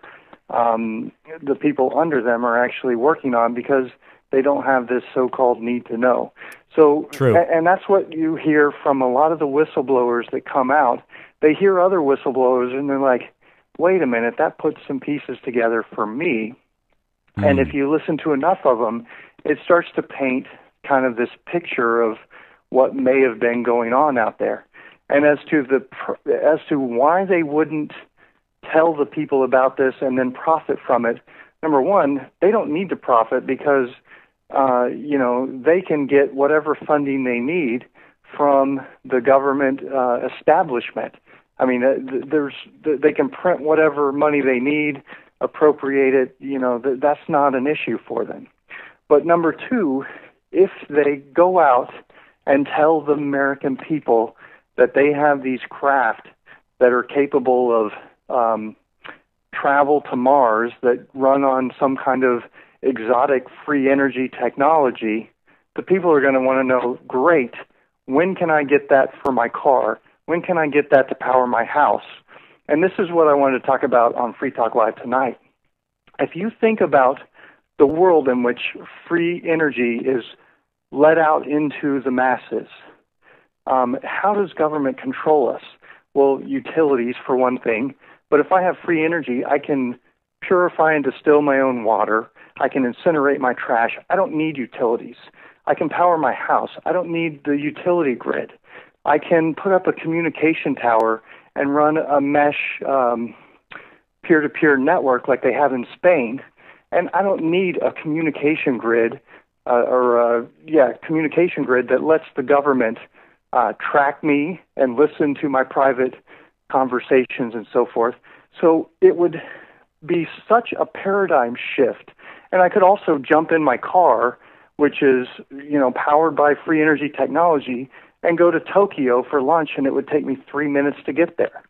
people under them are actually working on because they don't have this so-called need-to-know. So, and that's what you hear from a lot of the whistleblowers that come out. They hear other whistleblowers and they're like, wait a minute, that puts some pieces together for me. And if you listen to enough of them, it starts to paint kind of this picture of what may have been going on out there. And as to why they wouldn't tell the people about this and then profit from it, number one, they don't need to profit because they can get whatever funding they need from the government establishment. I mean, they can print whatever money they need, appropriate it. That's not an issue for them. But number two, if they go out and tell the American people that they have these craft that are capable of travel to Mars, that run on some kind of exotic free energy technology, the people are going to want to know, great, when can I get that for my car? When can I get that to power my house? And this is what I wanted to talk about on Free Talk Live tonight. If you think about the world in which free energy is let out into the masses, how does government control us? Well, utilities for one thing, but if I have free energy, I can purify and distill my own water. I can incinerate my trash. I don't need utilities. I can power my house. I don't need the utility grid. I can put up a communication tower and run a mesh peer-to-peer network like they have in Spain, and I don't need a communication grid communication grid that lets the government track me and listen to my private conversations and so forth. So it would be such a paradigm shift. And I could also jump in my car, which is, powered by free energy technology, and go to Tokyo for lunch, and it would take me 3 minutes to get there.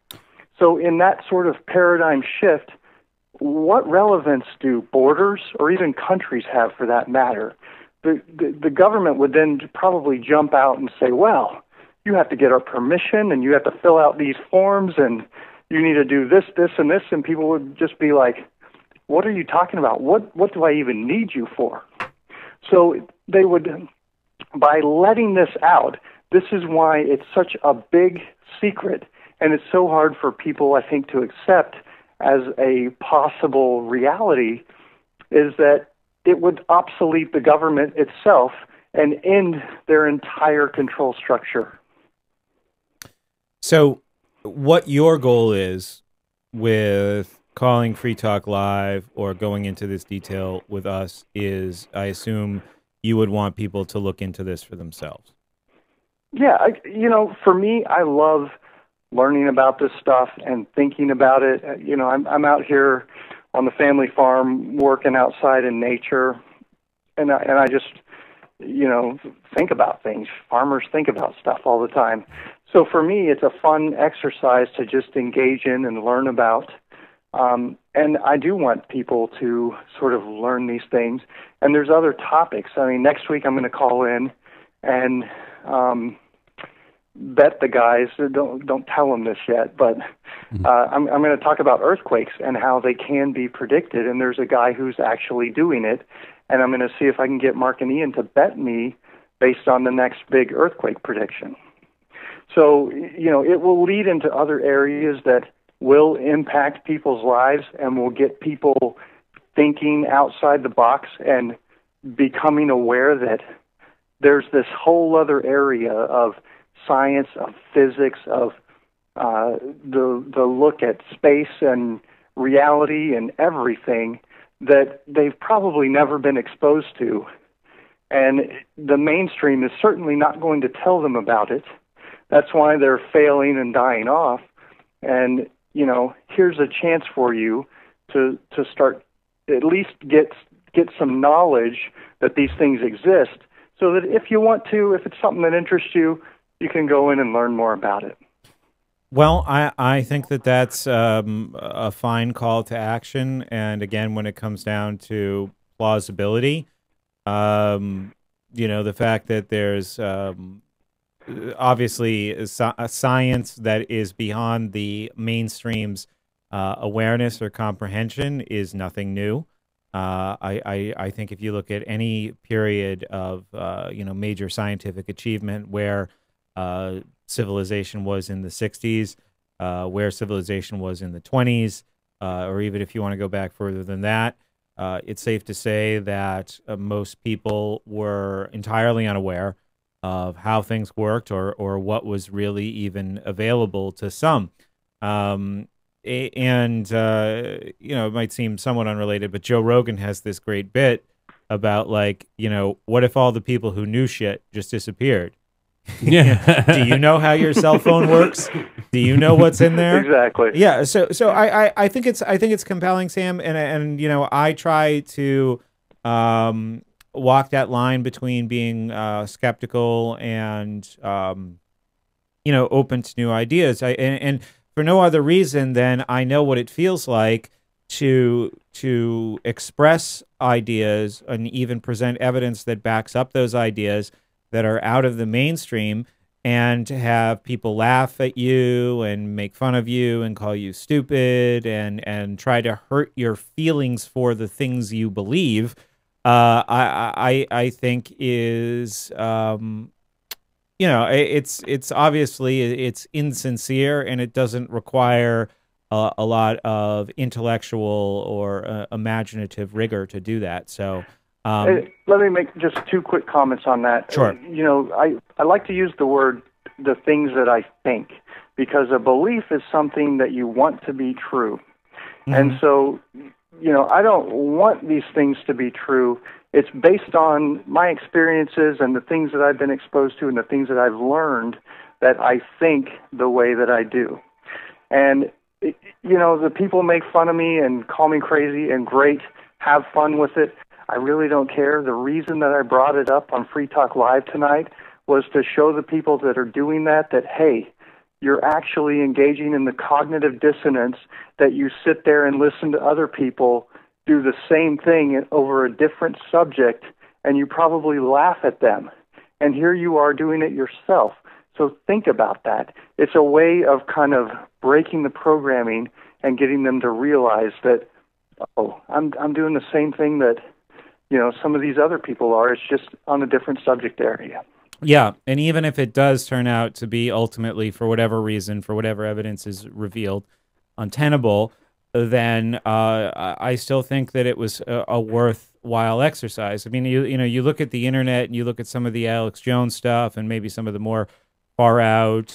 So in that sort of paradigm shift, what relevance do borders or even countries have for that matter? The government would then probably jump out and say, well, you have to get our permission, and you have to fill out these forms, and you need to do this, this, and this, and people would just be like, what are you talking about? What do I even need you for? So they would, by letting this out, this is why it's such a big secret, and it's so hard for people, I think, to accept as a possible reality, is that it would obsolete the government itself and end their entire control structure. So what your goal is with calling Free Talk Live or going into this detail with us is, I assume, you would want people to look into this for themselves. Yeah, for me, I love learning about this stuff and thinking about it. I'm out here on the family farm working outside in nature, and I just, think about things. Farmers think about stuff all the time. So for me, it's a fun exercise to just engage in and learn about. And I do want people to sort of learn these things. And there's other topics. I mean, next week I'm going to call in and bet the guys, don't tell them this yet, but I'm going to talk about earthquakes and how they can be predicted. And there's a guy who's actually doing it. And I'm going to see if I can get Mark and Ian to bet me based on the next big earthquake prediction. So, it will lead into other areas that will impact people's lives and will get people thinking outside the box and becoming aware that there's this whole other area of science, of physics, of the look at space and reality and everything that they've probably never been exposed to. And the mainstream is certainly not going to tell them about it. That's why they're failing and dying off. And, here's a chance for you to start, at least get some knowledge that these things exist, so that if you want to, if it's something that interests you, you can go in and learn more about it. Well, I think that's a fine call to action. And again, when it comes down to plausibility, the fact that there's obviously a science that is beyond the mainstream's awareness or comprehension is nothing new. I think if you look at any period of major scientific achievement where civilization was in the 60s, where civilization was in the 20s, or even if you want to go back further than that, it's safe to say that most people were entirely unaware of how things worked or what was really even available to some. It might seem somewhat unrelated, but Joe Rogan has this great bit about, what if all the people who knew shit just disappeared? Yeah. Do you know how your cell phone works? Do you know what's in there? Exactly. Yeah. So I think it's compelling, Sam, and I try to walk that line between being skeptical and open to new ideas. And for no other reason than I know what it feels like to express ideas and even present evidence that backs up those ideas that are out of the mainstream, and to have people laugh at you and make fun of you and call you stupid and try to hurt your feelings for the things you believe, I think is it's obviously it's insincere, and it doesn't require a lot of intellectual or imaginative rigor to do that. So. Let me make just two quick comments on that. Sure. I like to use the things that I think, because a belief is something that you want to be true. And so, I don't want these things to be true. It's based on my experiences and the things that I've been exposed to and the things that I've learned that I think the way that I do. And, the people make fun of me and call me crazy, and great, have fun with it. I really don't care. The reason that I brought it up on Free Talk Live tonight was to show the people that are doing that, hey, you're actually engaging in the cognitive dissonance that you sit there and listen to other people do the same thing over a different subject, and you probably laugh at them. And here you are doing it yourself. So think about that. It's a way of kind of breaking the programming and getting them to realize that, I'm doing the same thing that, some of these other people are. It's just on a different subject area. Yeah, and even if it does turn out to be ultimately, for whatever reason, for whatever evidence is revealed, untenable, then I still think that it was a worthwhile exercise. I mean, you look at the internet and you look at some of the Alex Jones stuff and maybe some of the more far out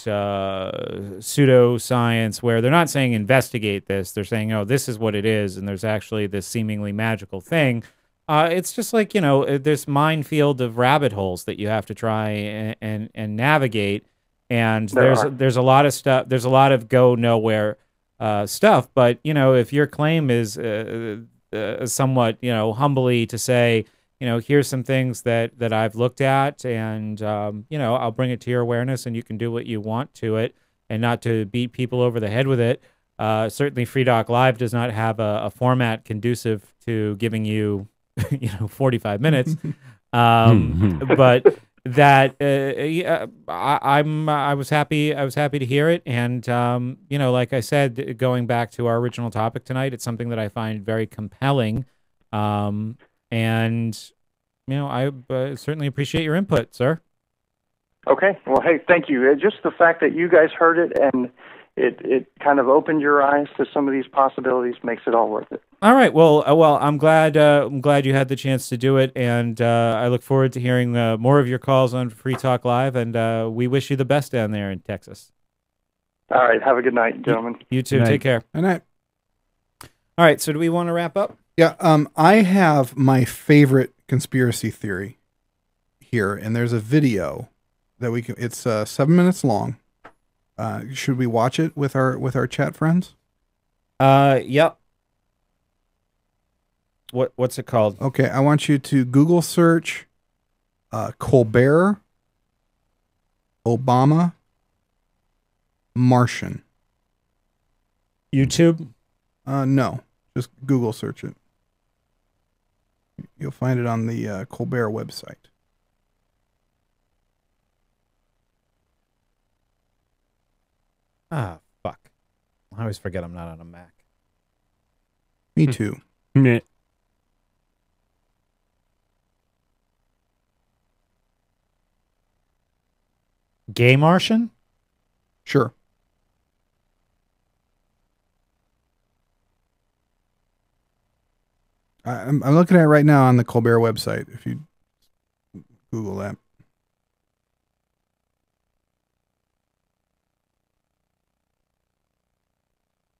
pseudoscience where they're not saying investigate this, they're saying, this is what it is, and there's actually this seemingly magical thing. It's just like, this minefield of rabbit holes that you have to try and navigate. And there's a lot of stuff. There's a lot of go nowhere stuff. But, if your claim is somewhat, humbly to say, here's some things that I've looked at and, I'll bring it to your awareness and you can do what you want to it and not to beat people over the head with it. Certainly Free Doc Live does not have a format conducive to giving you 45 minutes. But that I was happy to hear it. And, like I said, going back to our original topic tonight, it's something that I find very compelling. And, I certainly appreciate your input, sir. Okay. Well, hey, thank you. Just the fact that you guys heard it and it kind of opened your eyes to some of these possibilities makes it all worth it. All right. Well, I'm glad you had the chance to do it, and I look forward to hearing more of your calls on Free Talk Live. And we wish you the best down there in Texas. All right. Have a good night, gentlemen. You too. Take care. Good night. All right. So, do we want to wrap up? Yeah. I have my favorite conspiracy theory here, and there's a video that we can. It's 7 minutes long. Should we watch it with our chat friends? Yep. What's it called? Okay, I want you to Google search Colbert, Obama, Martian. YouTube? No, just Google search it. You'll find it on the Colbert website. Ah, fuck. I always forget I'm not on a Mac. Me too. Gay Martian? Sure. I'm looking at it right now on the Colbert website. If you Google that.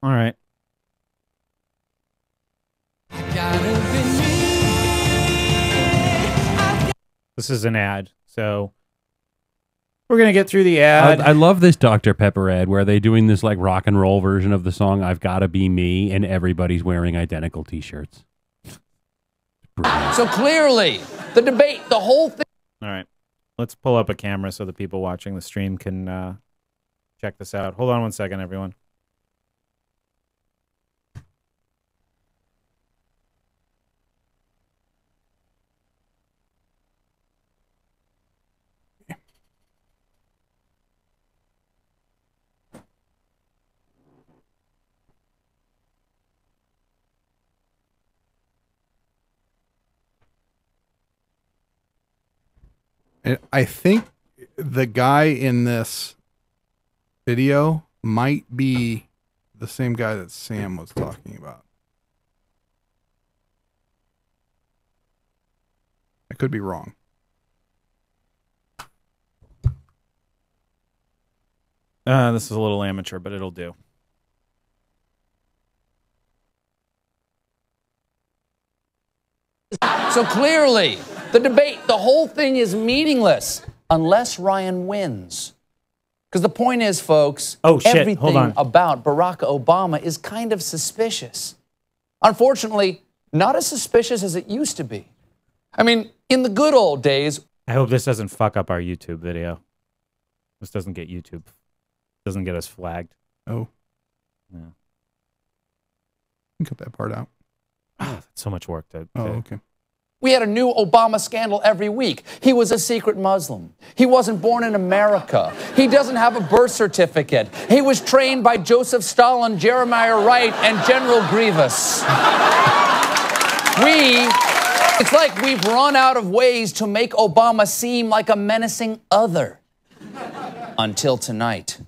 All right. This is an ad, so we're gonna get through the ad. I love this Dr. Pepper ad where they're doing this like rock and roll version of the song "I've Gotta Be Me" and everybody's wearing identical T-shirts. So clearly, the debate, the whole thing. All right, let's pull up a camera so the people watching the stream can check this out. Hold on one second, everyone. And I think the guy in this video might be the same guy that Sam was talking about. I could be wrong. This is a little amateur, but it'll do. So clearly, the whole thing is meaningless unless Ryan wins. Because the point is, folks, everything about Barack Obama is kind of suspicious. Unfortunately, not as suspicious as it used to be. I mean, in the good old days... I hope this doesn't fuck up our YouTube video. This doesn't get YouTube. Doesn't get us flagged. Oh. Yeah. You can cut that part out. That's so much work to... Oh, okay. We had a new Obama scandal every week. He was a secret Muslim. He wasn't born in America. He doesn't have a birth certificate. He was trained by Joseph Stalin, Jeremiah Wright, and General Grievous. It's like we've run out of ways to make Obama seem like a menacing other. Until tonight.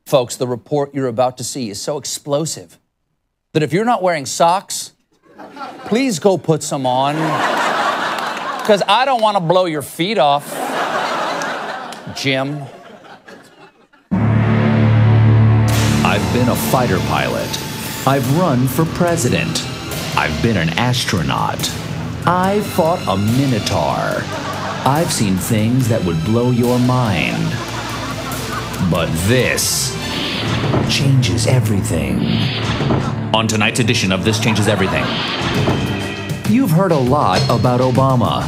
Folks, the report you're about to see is so explosive that if you're not wearing socks, please go put some on. Because I don't want to blow your feet off, Jim. I've been a fighter pilot. I've run for president. I've been an astronaut. I fought a minotaur. I've seen things that would blow your mind. But this changes everything. On tonight's edition of This Changes Everything, you've heard a lot about Obama.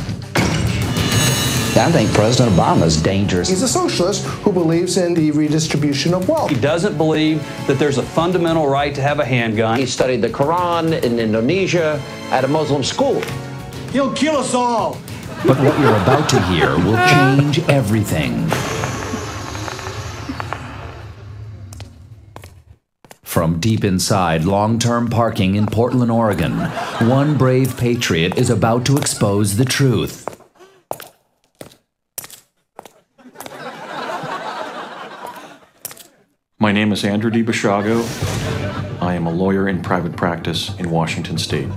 I think President Obama is dangerous. He's a socialist who believes in the redistribution of wealth. He doesn't believe that there's a fundamental right to have a handgun. He studied the Quran in Indonesia at a Muslim school. He'll kill us all. But what you're about to hear will change everything. From deep inside long-term parking in Portland, Oregon, one brave patriot is about to expose the truth. My name is Andrew DiBasciago. I am a lawyer in private practice in Washington State.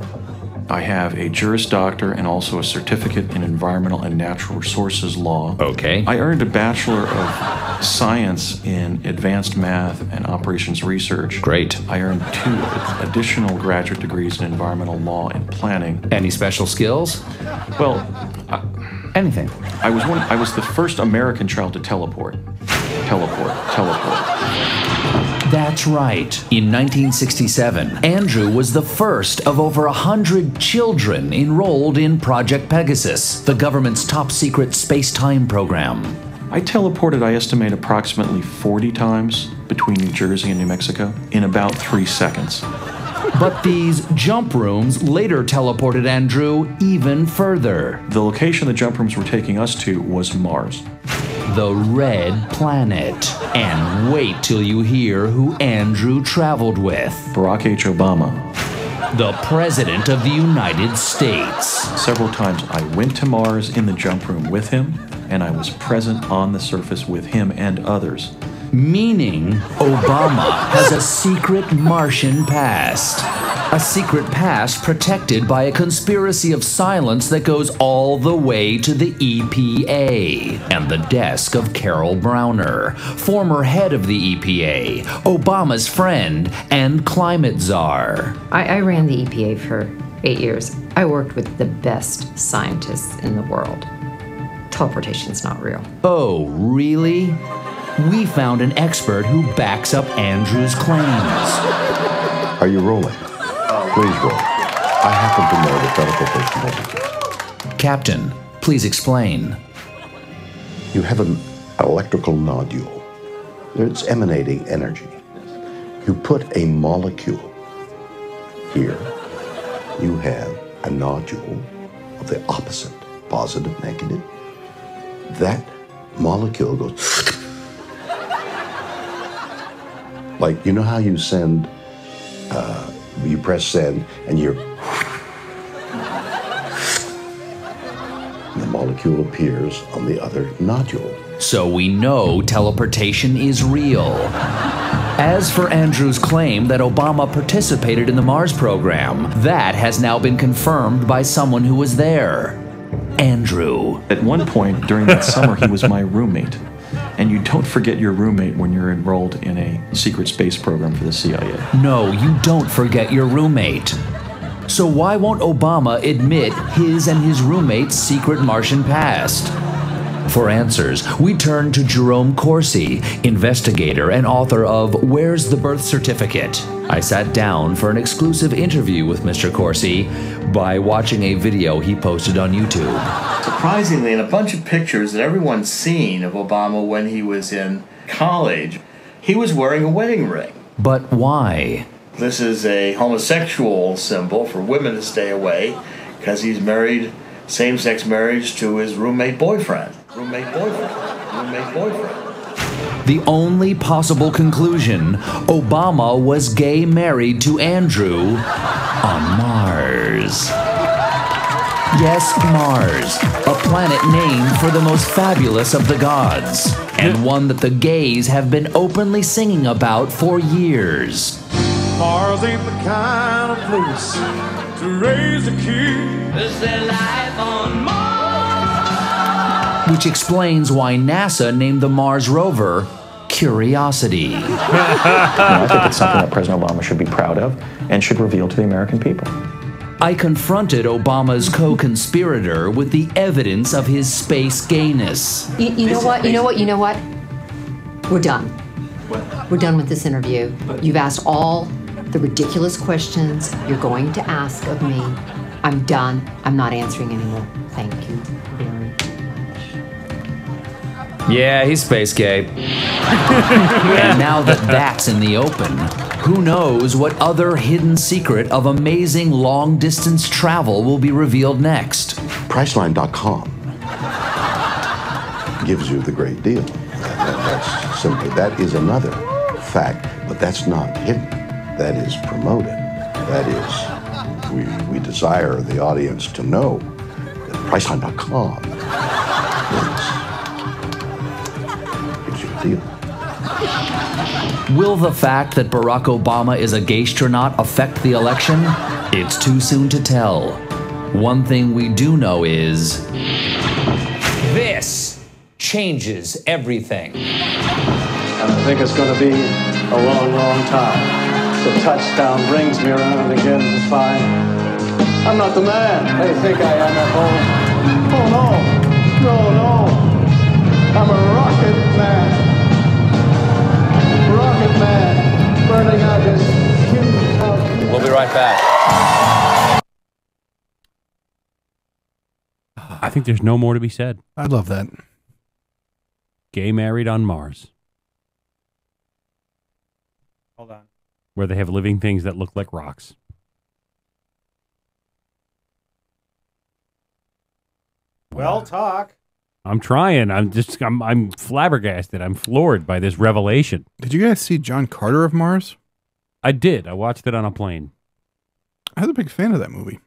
I have a Juris Doctor and also a certificate in environmental and natural resources law. Okay. I earned a Bachelor of Science in advanced math and operations research. Great. I earned 2 additional graduate degrees in environmental law and planning. Any special skills? Well, anything. I was the first American child to teleport. That's right. In 1967, Andrew was the first of over 100 children enrolled in Project Pegasus, the government's top-secret space-time program. I teleported, I estimate, approximately 40 times between New Jersey and New Mexico in about 3 seconds. But these jump rooms later teleported Andrew even further. The location the jump rooms were taking us to was Mars. The Red Planet. And wait till you hear who Andrew traveled with. Barack H. Obama. The President of the United States. Several times I went to Mars in the jump room with him, and I was present on the surface with him and others. Meaning Obama has a secret Martian past. A secret past protected by a conspiracy of silence that goes all the way to the EPA and the desk of Carol Browner, former head of the EPA, Obama's friend, and climate czar. I ran the EPA for 8 years. I worked with the best scientists in the world. Teleportation's not real. Oh, really? We found an expert who backs up Andrew's claims. Are you rolling? Please roll. I happen to know the teleportation message. Captain, please explain. You have an electrical nodule. It's emanating energy. You put a molecule here. You have a nodule of the opposite, positive, negative. That molecule goes... Like, you know how you send... you press send, and you're... And the molecule appears on the other nodule. So we know teleportation is real. As for Andrew's claim that Obama participated in the Mars program, that has now been confirmed by someone who was there. Andrew. At one point during that summer, he was my roommate. And you don't forget your roommate when you're enrolled in a secret space program for the CIA. No, you don't forget your roommate. So why won't Obama admit his and his roommate's secret Martian past? For answers, we turn to Jerome Corsi, investigator and author of Where's the Birth Certificate? I sat down for an exclusive interview with Mr. Corsi by watching a video he posted on YouTube. Surprisingly, in a bunch of pictures that everyone's seen of Obama when he was in college, he was wearing a wedding ring. But why? This is a homosexual symbol for women to stay away because he's married, same-sex marriage to his roommate boyfriend. The only possible conclusion, Obama was gay married to Andrew on Mars. Yes, Mars, a planet named for the most fabulous of the gods, and one that the gays have been openly singing about for years. Mars ain't the kind of place to raise a kid. Is there life on Mars? Which explains why NASA named the Mars rover Curiosity. I think it's something that President Obama should be proud of and should reveal to the American people. I confronted Obama's co-conspirator with the evidence of his space gayness. You know what? We're done. We're done with this interview. You've asked all the ridiculous questions you're going to ask of me. I'm done. I'm not answering anymore. Thank you very much. Yeah, he's space gay. And now that that's in the open, who knows what other hidden secret of amazing long-distance travel will be revealed next? Priceline.com gives you the great deal. That's simply, that is another fact, but that's not hidden. That is promoted. That is, we desire the audience to know that Priceline.com gives you a deal. Will the fact that Barack Obama is a gaystronaut affect the election? It's too soon to tell. One thing we do know is... This changes everything. And I think it's going to be a long, long time. The touchdown brings me around again to find I'm not the man they think I am at home. Oh no, I'm a rocket man. Rocket man, burning out his skin. We'll be right back. I think there's no more to be said. I love that. Gay married on Mars. Hold on. Where they have living things that look like rocks. Well, talk. I'm trying. I'm flabbergasted. I'm floored by this revelation. Did you guys see John Carter of Mars? I did. I watched it on a plane. I was a big fan of that movie.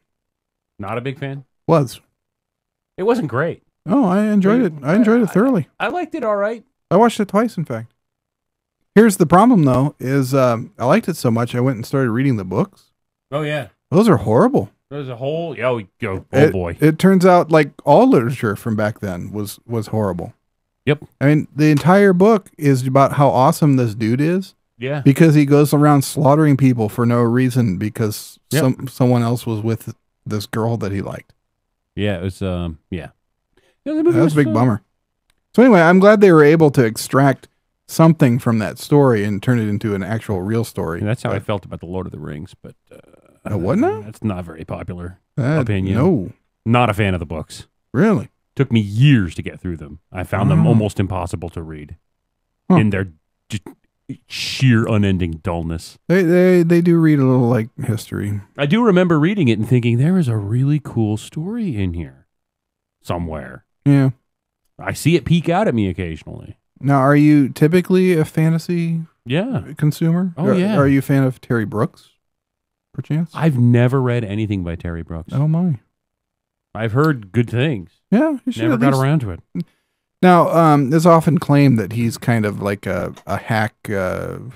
Not a big fan? Was. It wasn't great. Oh, I enjoyed it. I enjoyed it thoroughly. I liked it all right. I watched it twice, in fact. Here's the problem, though, is I liked it so much I went and started reading the books. Oh, yeah. Those are horrible. There's a whole... Oh boy. It turns out, like, all literature from back then was horrible. Yep. I mean, the entire book is about how awesome this dude is. Yeah. Because he goes around slaughtering people for no reason because someone else was with this girl that he liked. Yeah, it was, yeah. That was a big bummer. So anyway, I'm glad they were able to extract something from that story and turn it into an actual real story. And that's how I felt about the Lord of the Rings, but what now? That's not a very popular opinion. No. Not a fan of the books. Really? Took me years to get through them. I found them almost impossible to read in their just sheer unending dullness. They do read a little like history. I do remember reading it and thinking there is a really cool story in here somewhere. Yeah. I see it peek out at me occasionally. Now, are you typically a fantasy consumer? Oh, yeah. Are you a fan of Terry Brooks, perchance? I've never read anything by Terry Brooks. Oh, my. I've heard good things. Yeah. You should never got around to it. Now, it's often claimed that he's kind of like a hack Tolkien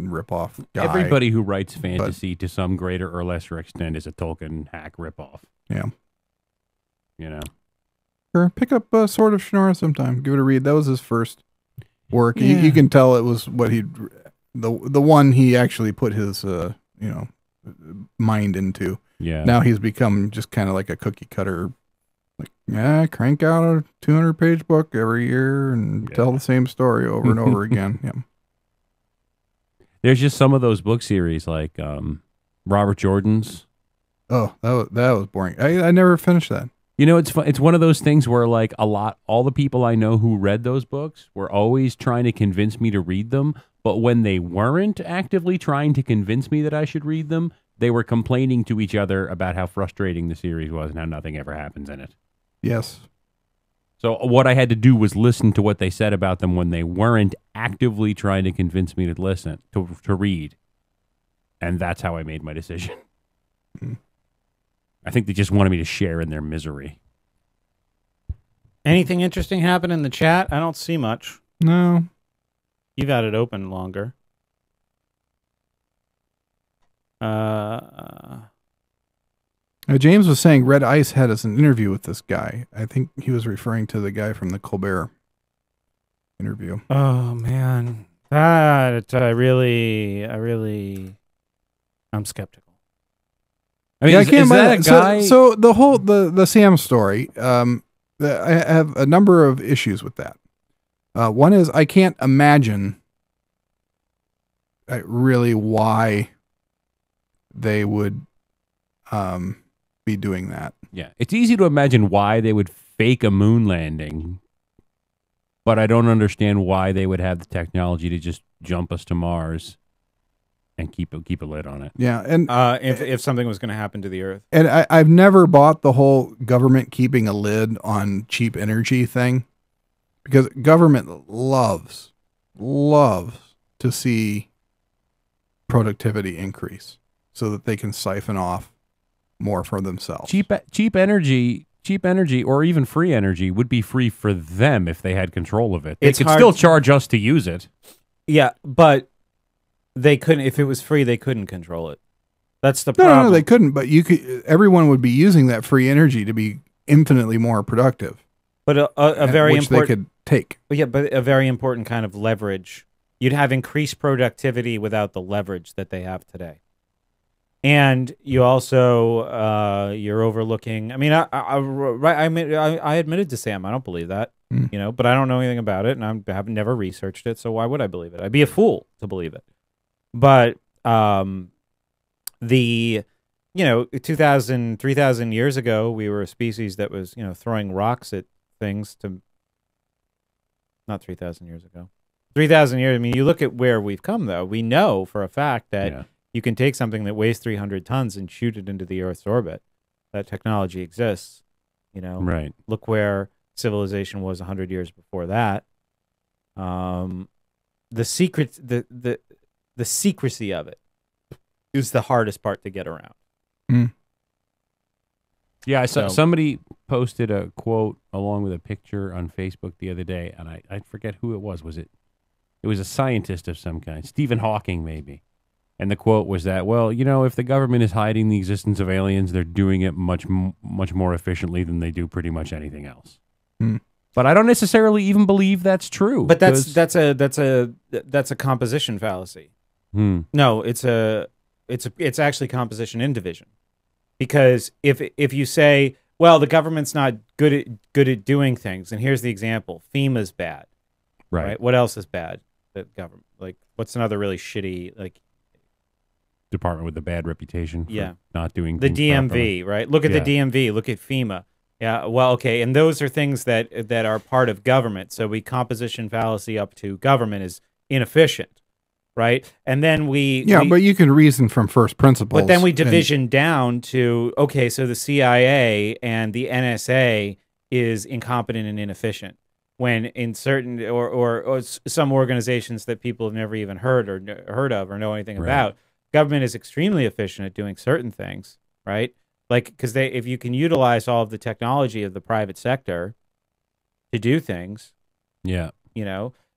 ripoff guy. Everybody who writes fantasy to some greater or lesser extent is a Tolkien hack ripoff. Yeah. You know. Sure. Pick up Sword of Shannara sometime. Give it a read. That was his first work. Yeah. You can tell it was what the one he actually put his mind into. Yeah. Now he's become just kind of like a cookie cutter. Like, yeah, crank out a 200-page book every year and tell the same story over and over again. Yeah. There's just some of those book series like Robert Jordan's. Oh, that was boring. I never finished that. You know, it's it's one of those things where like all the people I know who read those books were always trying to convince me to read them, but when they weren't actively trying to convince me that I should read them, they were complaining to each other about how frustrating the series was and how nothing ever happens in it. Yes. So what I had to do was listen to what they said about them when they weren't actively trying to convince me to listen, to read. And that's how I made my decision. I think they just wanted me to share in their misery. Anything interesting happen in the chat? I don't see much. No. You've had it open longer. James was saying Red Ice had us an interview with this guy. I think he was referring to the guy from the Colbert interview. Oh man, that I'm skeptical. I mean, yeah, is I can't that a guy? So the whole the Sam story. I have a number of issues with that. One is I can't imagine really why they would be doing that. Yeah, it's easy to imagine why they would fake a moon landing, but I don't understand why they would have the technology to just jump us to Mars and keep a lid on it. Yeah, and if something was going to happen to the Earth, and I've never bought the whole government keeping a lid on cheap energy thing, because government loves to see productivity increase so that they can siphon off more for themselves. Cheap energy, or even free energy would be free for them if they had control of it. They could still charge us to use it. Yeah, but they couldn't. If it was free, they couldn't control it. That's the problem. No, they couldn't. But you could. Everyone would be using that free energy to be infinitely more productive. But a very which important they could take. Yeah, but a very important kind of leverage. You'd have increased productivity without the leverage that they have today. And you also you're overlooking. I mean, I admitted to Sam, I don't believe that, but I don't know anything about it, and I have never researched it. So why would I believe it? I'd be a fool to believe it. But 2,000, 3,000 years ago, we were a species that was throwing rocks at things to. Not 3,000 years ago. 3,000 years. I mean, you look at where we've come, though. We know for a fact that you can take something that weighs 300 tons and shoot it into the Earth's orbit. That technology exists. Right. Look where civilization was 100 years before that. The secret, the secrecy of it is the hardest part to get around. Yeah, I saw somebody posted a quote along with a picture on Facebook the other day, and I forget who it was. It was a scientist of some kind, Stephen Hawking maybe. And the quote was that, well, if the government is hiding the existence of aliens, they're doing it much more efficiently than they do pretty much anything else. But I don't necessarily even believe that's true. But that's a composition fallacy. No, it's actually composition in division. Because if you say, well, the government's not good at doing things, and here's the example: FEMA's bad, right? What else is bad? The government, what's another really shitty department with a bad reputation for not doing the things DMV, properly. right? Look at the DMV, look at FEMA. Yeah, well, okay, and those are things that are part of government. So we composition fallacy up to government is inefficient, right? And then but you can reason from first principles. But then we division down to, okay, so the CIA and the NSA is incompetent and inefficient. When in certain or some organizations that people have never even heard of or know anything about, government is extremely efficient at doing certain things, right? Because if you can utilize all of the technology of the private sector to do things,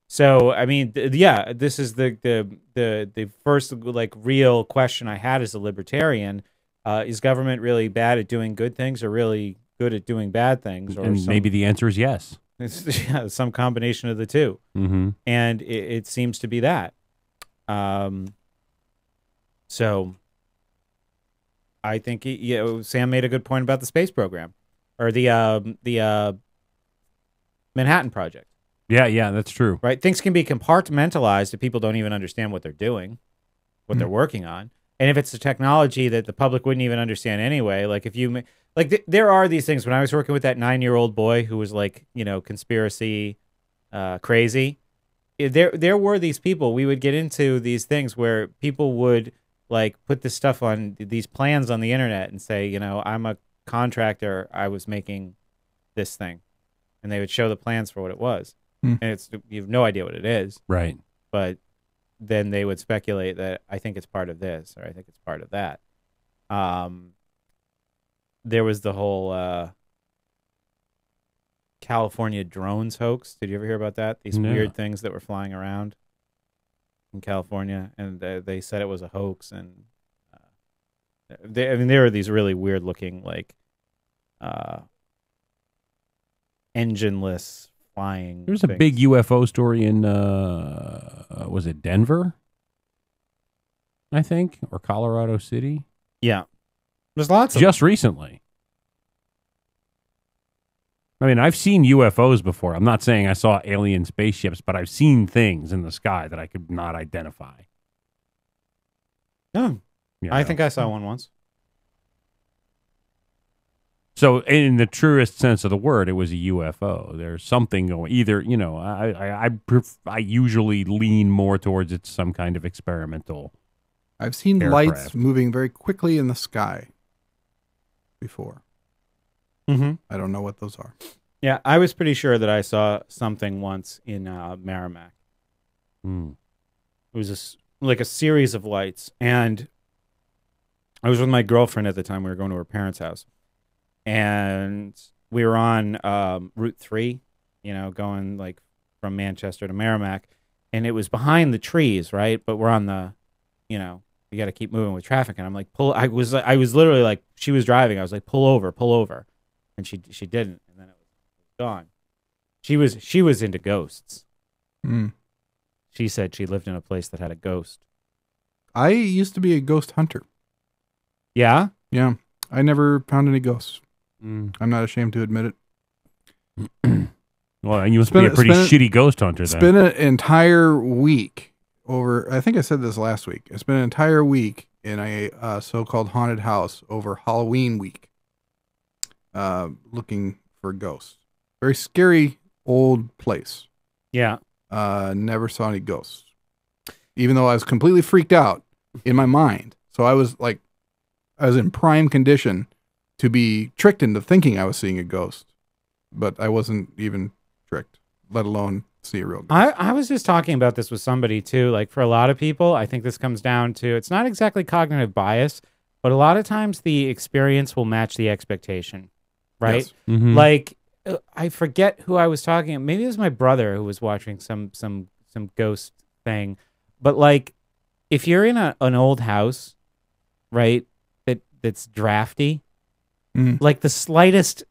So I mean, this is the first real question I had as a libertarian: is government really bad at doing good things, or really good at doing bad things? Or maybe the answer is yes. It's some combination of the two, and it seems to be that. So, I think Sam made a good point about the space program, or the Manhattan Project. Yeah, that's true. Right, things can be compartmentalized if people don't even understand what they're doing, what they're working on, and if it's a technology that the public wouldn't even understand anyway. Like if you there are these things. When I was working with that 9-year-old boy who was like, conspiracy crazy, there were these people. We would get into these things where people would like put this stuff on these plans on the internet and say, I'm a contractor. I was making this thing, and they would show the plans for what it was, and you have no idea what it is, right? But then they would speculate that I think it's part of this or I think it's part of that. There was the whole California drones hoax. Did you ever hear about that? These weird things that were flying around in California, and they said it was a hoax. And there were these really weird looking, like engineless flying. There's a big UFO story in was it Denver? I think, or Colorado City. Yeah, there's lots of just recently. I mean, I've seen UFOs before. I'm not saying I saw alien spaceships, but I've seen things in the sky that I could not identify. No, I think I saw one once. So, in the truest sense of the word, it was a UFO. There's something going. Either I usually lean more towards it's some kind of experimental. I've seen aircraft. lights moving very quickly in the sky before. Mm-hmm. I don't know what those are. Yeah, I was pretty sure that I saw something once in Merrimack. Mm. It was like a series of lights, and I was with my girlfriend at the time. We were going to her parents' house, and we were on Route 3, going like from Manchester to Merrimack, and it was behind the trees, right? But we're on the, you got to keep moving with traffic, and I'm like, I was literally like, she was driving. I was like, pull over, and she didn't, and then it was gone. She was into ghosts. Mm. She said she lived in a place that had a ghost. I used to be a ghost hunter. Yeah? Yeah. I never found any ghosts. Mm. I'm not ashamed to admit it. Well, you must be a pretty shitty ghost hunter then. Spent an entire week I think I said this last week. I spent an entire week in a so-called haunted house over Halloween week looking for ghosts. Very scary old place. Yeah. Never saw any ghosts. Even though I was completely freaked out in my mind. So I was in prime condition to be tricked into thinking I was seeing a ghost. But I wasn't even tricked, let alone see a real ghost. I was just talking about this with somebody too. Like for a lot of people, I think this comes down to, it's not exactly cognitive bias, but a lot of times the experience will match the expectation, right? Yes. Mm-hmm. Like I forget who I was talking. Maybe it was my brother who was watching some ghost thing. But like, if you're in an old house, right, that's drafty, like the slightest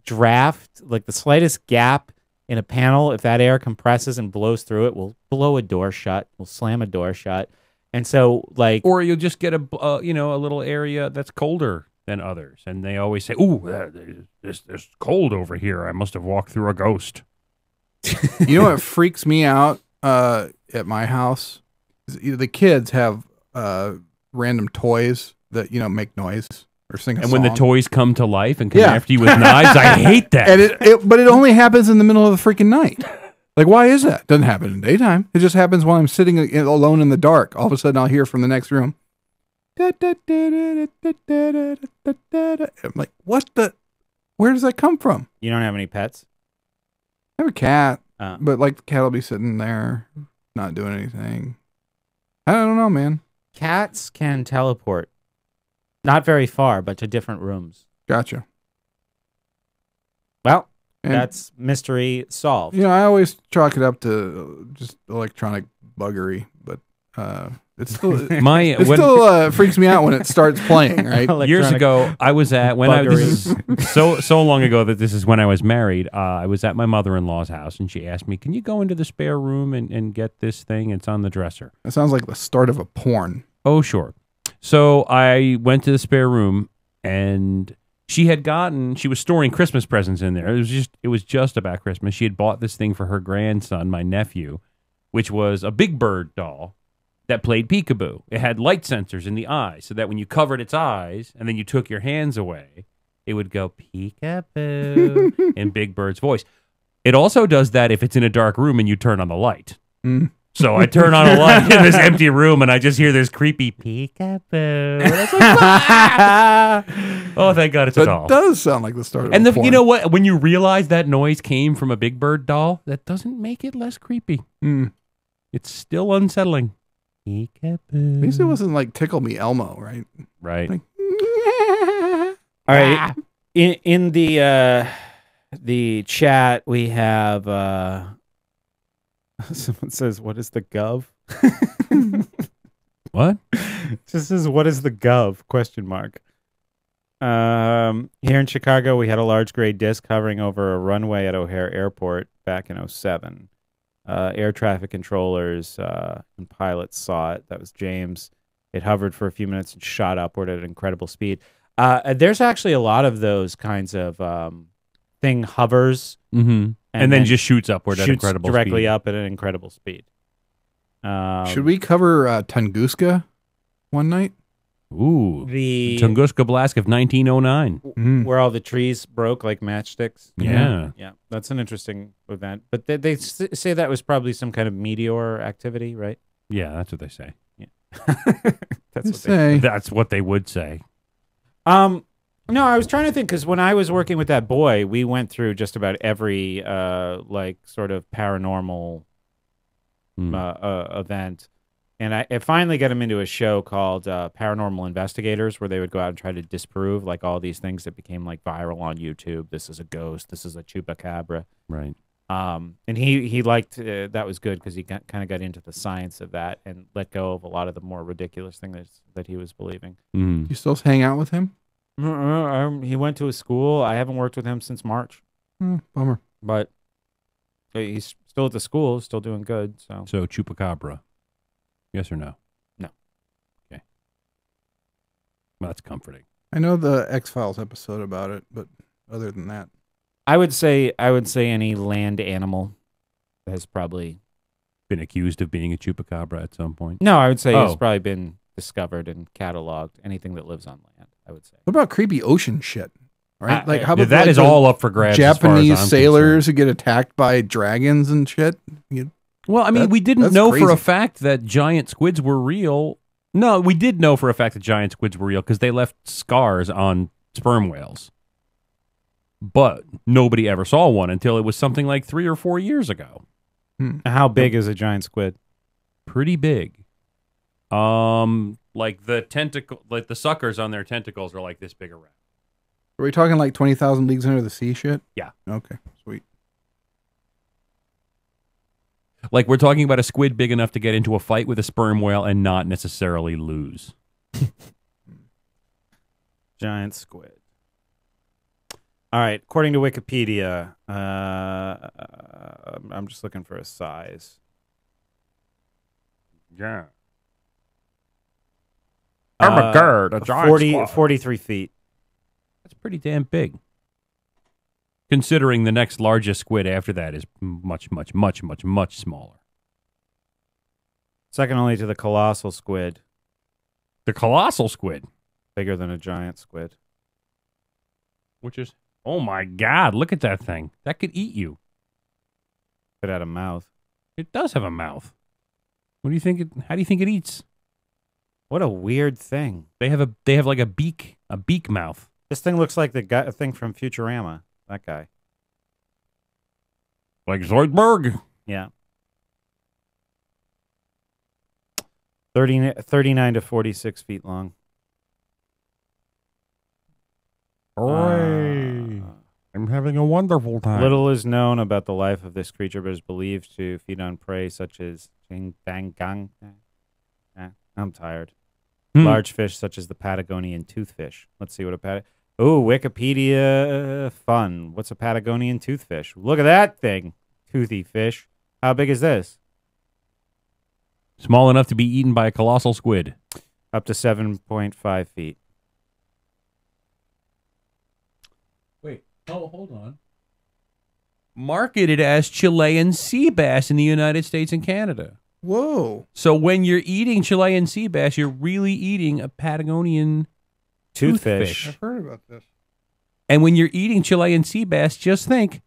draft, like the slightest gap in a panel, if that air compresses and blows through it, will blow a door shut, will slam a door shut. And so like, or you'll just get a little area that's colder than others, and they always say, "Ooh, there's cold over here. I must have walked through a ghost." You know what freaks me out at my house? The kids have random toys that make noise or sing a and song. when the toys come to life and come after you with knives, I hate that. And but it only happens in the middle of the freaking night. Like, why is that? Doesn't happen in daytime. It just happens while I'm sitting alone in the dark. All of a sudden, I'll hear from the next room. I'm like, what the? Where does that come from? You don't have any pets? I have a cat, but like the cat will be sitting there, not doing anything. I don't know, man. Cats can teleport. Not very far, but to different rooms. Gotcha. Well, that's mystery solved. I always chalk it up to just electronic buggery, but it still freaks me out when it starts playing. Right? Years ago, I was at this is so long ago that this is when I was married. I was at my mother-in-law's house, and she asked me, "Can you go into the spare room and get this thing? It's on the dresser." That sounds like the start of a porn. Oh, sure. So I went to the spare room, and she was storing Christmas presents in there. It was just about Christmas. She had bought this thing for her grandson, my nephew, which was a Big Bird doll that played peekaboo. It had light sensors in the eyes, so that when you covered its eyes and then you took your hands away, it would go peekaboo in Big Bird's voice. It also does that if it's in a dark room and you turn on the light. Mm. So I turn on a light in this empty room, and I just hear this creepy peekaboo. And it's like, "Ah!" Oh, thank God it's a doll. It does sound like the start of And a porn. you know what? When you realize that noise came from a Big Bird doll, that doesn't make it less creepy. Mm. It's still unsettling. Peekaboo. At least it wasn't like Tickle Me Elmo, right? Right. Like, All right. In the chat, we have someone says, "What is the gov?" What? Just says, "What is the gov?" Question mark. Here in Chicago, we had a large gray disc hovering over a runway at O'Hare Airport back in 2007. Air traffic controllers and pilots saw it. That was James. It hovered for a few minutes and shot upward at incredible speed. There's actually a lot of those kinds of thing hovers and then just shoots upward at incredible directly speed. up at an incredible speed. should we cover Tunguska one night? Ooh, The Tunguska Blast of 1909, where all the trees broke like matchsticks? Yeah. Yeah, that's an interesting event. But they say that was probably some kind of meteor activity, right? Yeah, that's what they say. Yeah. That's what they would say. No, I was trying to think, because when I was working with that boy, we went through just about every like sort of paranormal event, and I finally got him into a show called Paranormal Investigators, where they would go out and try to disprove like all these things that became like viral on YouTube. This is a ghost. This is a chupacabra. Right. And he liked that was good because he kind of got into the science of that and let go of a lot of the more ridiculous things that he was believing. You still hang out with him? He went to a school. I haven't worked with him since March. Bummer. But he's still at the school, still doing good. So chupacabra, yes or no? No. Okay. Well, that's comforting. I know the X-Files episode about it, but other than that, I would say any land animal has probably been accused of being a chupacabra at some point. No, I would say it's probably been discovered and cataloged. Anything that lives on land, I would say. what about creepy ocean shit? Right? Like how about that like is the all up for grabs as far as Japanese I'm sailors who get attacked by dragons and shit. Well, I mean, we didn't know for a fact that giant squids were real. No, we did know for a fact that giant squids were real because they left scars on sperm whales. But nobody ever saw one until it was something like 3 or 4 years ago. How big is a giant squid? Pretty big. Like the tentacle, like the suckers on their tentacles are like this big around. Are we talking like 20,000 Leagues Under the Sea shit? Yeah. Okay, sweet. Like we're talking about a squid big enough to get into a fight with a sperm whale and not necessarily lose. Giant squid. All right. According to Wikipedia, I'm just looking for a size. Yeah. I'm a gird, a giant 43 feet. That's pretty damn big. Considering the next largest squid after that is much, much, much, much, much smaller. Second only to the colossal squid. The colossal squid? Bigger than a giant squid. Which is, oh my God, look at that thing. That could eat you. It had a mouth. It does have a mouth. What do you think? How do you think it eats? What a weird thing. They have like a beak mouth. This thing looks like the thing from Futurama. That guy. Like Zoidberg. Yeah. 39 to 46 feet long. Hooray. I'm having a wonderful time. Little is known about the life of this creature, but is believed to feed on prey such as Jingdangang. I'm tired. Large fish such as the Patagonian toothfish. Let's see what a Wikipedia fun. What's a Patagonian toothfish? Look at that thing. Toothy fish. How big is this? Small enough to be eaten by a colossal squid. Up to 7.5 feet. Wait. Oh, hold on. Marketed as Chilean sea bass in the United States and Canada. Whoa. So when you're eating Chilean sea bass, you're really eating a Patagonian toothfish. I've heard about this. And when you're eating Chilean sea bass, just think,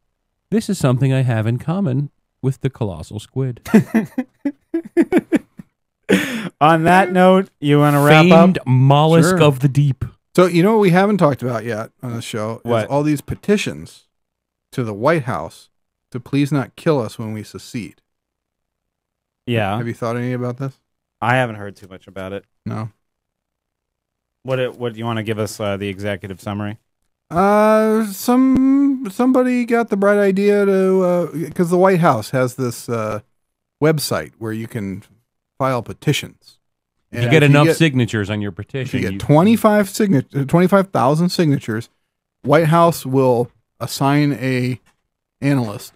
this is something I have in common with the colossal squid. On that note, you want to wrap Famed up? mollusk Sure. of the deep. So you know what we haven't talked about yet on the show? What? Is all these petitions to the White House to please not kill us when we secede. Yeah. Have you thought any about this? I haven't heard too much about it. No. What do you want to give us the executive summary? Somebody got the bright idea to because the White House has this website where you can file petitions. If you get enough signatures on your petition, if you get 25,000 signatures, White House will assign a analyst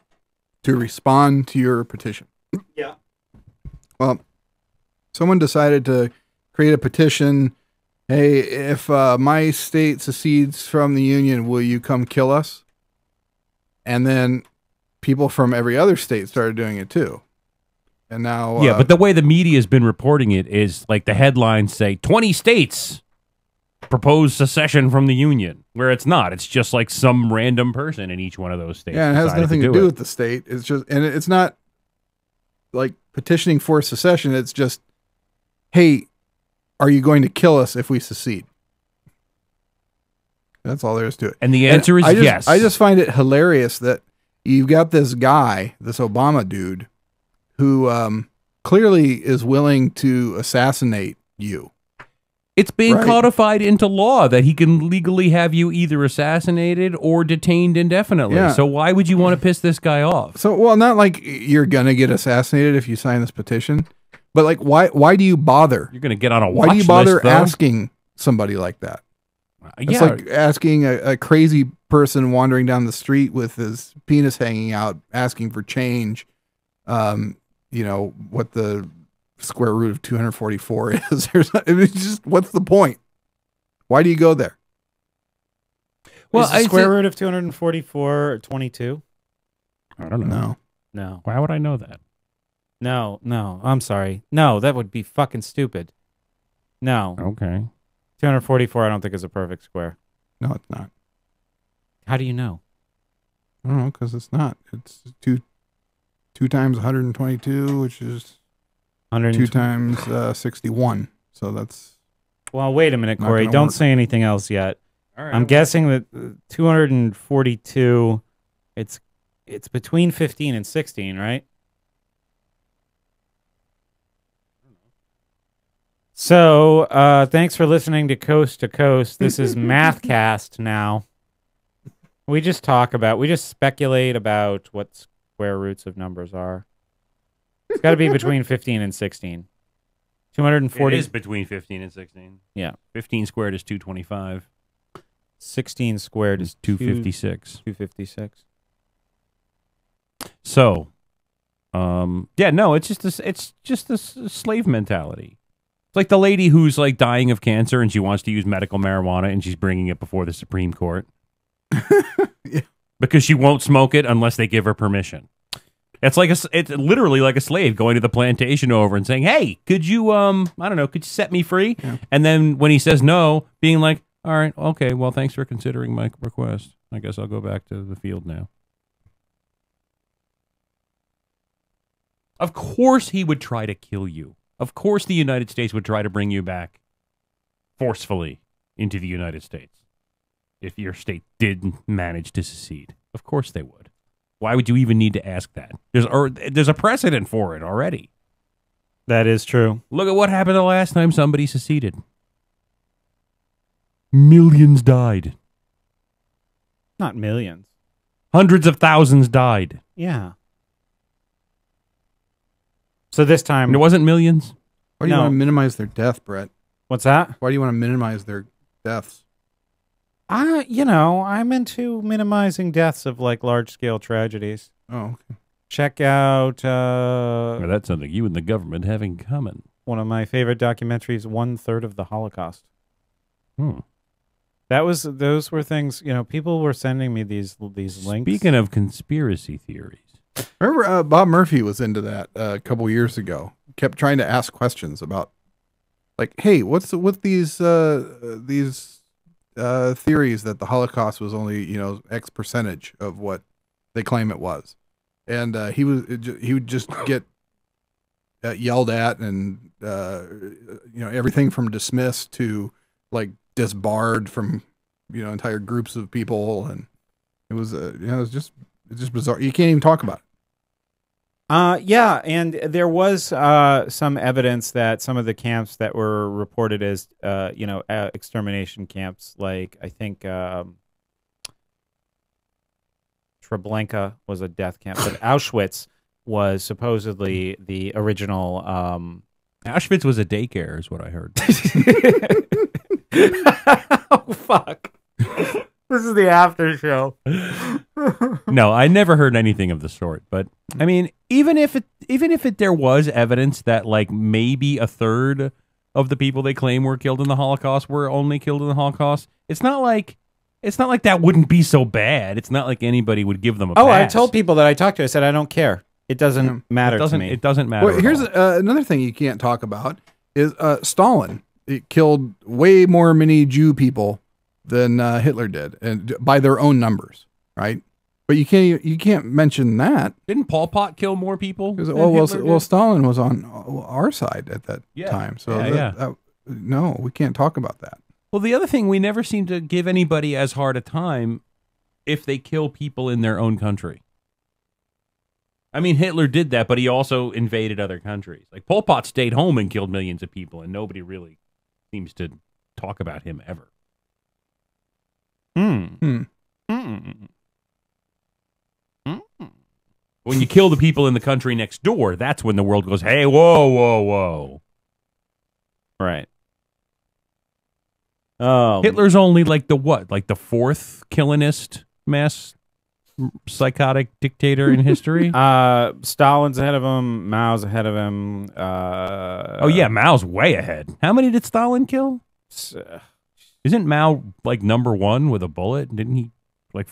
to respond to your petition. Yeah. Well, someone decided to create a petition. Hey, if my state secedes from the Union, will you come kill us? And then people from every other state started doing it too. And now... yeah, but the way the media has been reporting it is like the headlines say 20 states propose secession from the Union, where it's not. It's just like some random person in each one of those states. Yeah, it has decided nothing to do do it. with the state. It's just, and it's not like petitioning for secession. It's just, hey, are you going to kill us if we secede? That's all there is to it. And the answer is yes. I just find it hilarious that you've got this guy, this Obama dude, who clearly is willing to assassinate you. It's being Right. codified into law that he can legally have you either assassinated or detained indefinitely. Yeah. So why would you want to piss this guy off? So, well, not like you're gonna get assassinated if you sign this petition, but like, why do you bother? You're going to get on a watch Why do you bother list, though? asking somebody like that? It's yeah. like asking a crazy person wandering down the street with his penis hanging out, asking for change. You know, what the square root of 244 is. It's just, what's the point? Why do you go there? Well, is the square root of 244 22? I don't know. No. Why would I know that? No. I'm sorry. No, that would be fucking stupid. No. Okay. 244 I don't think is a perfect square. No, it's not. How do you know? I don't know, because it's not. It's 2 times 122, which is 2 times 61. So that's... Well, wait a minute, not Corey. gonna Don't work. say anything else yet. All right, I'm guessing that 242, it's between 15 and 16, right? So, thanks for listening to Coast to Coast. This is Mathcast now. We just speculate about what square roots of numbers are. It's got to be between 15 and 16. 240. It is between 15 and 16. Yeah. 15 squared is 225. 16 squared is 256. 256. So, yeah, no, it's just a slave mentality. It's like the lady who's like dying of cancer and she wants to use medical marijuana and she's bringing it before the Supreme Court. Because she won't smoke it unless they give her permission. It's literally like a slave going to the plantation over and saying, "Hey, could you could you set me free?" Yeah. And then when he says no, being like, "All right, okay, well, thanks for considering my request. I guess I'll go back to the field now." Of course he would try to kill you. Of course the United States would try to bring you back forcefully into the United States if your state did manage to secede. Of course they would. Why would you even need to ask that? There's a precedent for it already. That is true. Look at what happened the last time somebody seceded. Millions died. Not millions. Hundreds of thousands died. Yeah. So this time... And it wasn't millions? Why do you want to minimize their death, Brett? What's that? Why do you want to minimize their deaths? I'm into minimizing deaths of like large-scale tragedies. Oh, okay. Check out... Well, that's something you and the government have in common. one of my favorite documentaries, 1/3 of the Holocaust. Hmm. Those were things, people were sending me these links. Speaking of conspiracy theories. Remember Bob Murphy was into that a couple years ago. Kept trying to ask questions about, like, hey, what's with these theories that the Holocaust was only, X percentage of what they claim it was. And he would just get yelled at, and everything from dismissed to like disbarred from entire groups of people, and it was it's just bizarre. You can't even talk about it. Yeah, and there was some evidence that some of the camps that were reported as extermination camps, like I think Treblinka was a death camp, but Auschwitz was supposedly the original. Auschwitz was a daycare, is what I heard. Oh fuck! This is the after show. No, I never heard anything of the sort. But I mean, even if there was evidence that like maybe a third of the people they claim were killed in the Holocaust were only killed in the Holocaust, it's not like that wouldn't be so bad. It's not like anybody would give them a pass. I told people that I talked to. I said I don't care. It doesn't matter to me. It doesn't matter. Well, here's another thing you can't talk about is Stalin. It killed way more many Jew people than Hitler did, and by their own numbers, right? But you can't mention that. Didn't Pol Pot kill more people? Well, Stalin was on our side at that time, so yeah. No, we can't talk about that. Well, the other thing, we never seem to give anybody as hard a time if they kill people in their own country. I mean, Hitler did that, but he also invaded other countries. Like Pol Pot stayed home and killed millions of people, and nobody really seems to talk about him ever. When you kill the people in the country next door, that's when the world goes, hey, whoa, whoa, whoa. Right. Hitler's only like the fourth killingest mass psychotic dictator in history? Stalin's ahead of him. Mao's ahead of him. Oh, yeah, Mao's way ahead. How many did Stalin kill? Isn't Mao like number one with a bullet? Didn't he like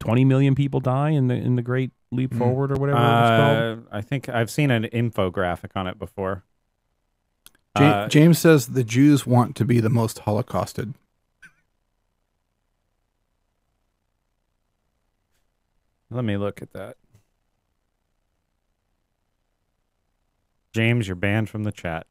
20 million people die in the Great Leap Forward or whatever it was called? I think I've seen an infographic on it before. James says the Jews want to be the most holocausted. Let me look at that. James, you're banned from the chat.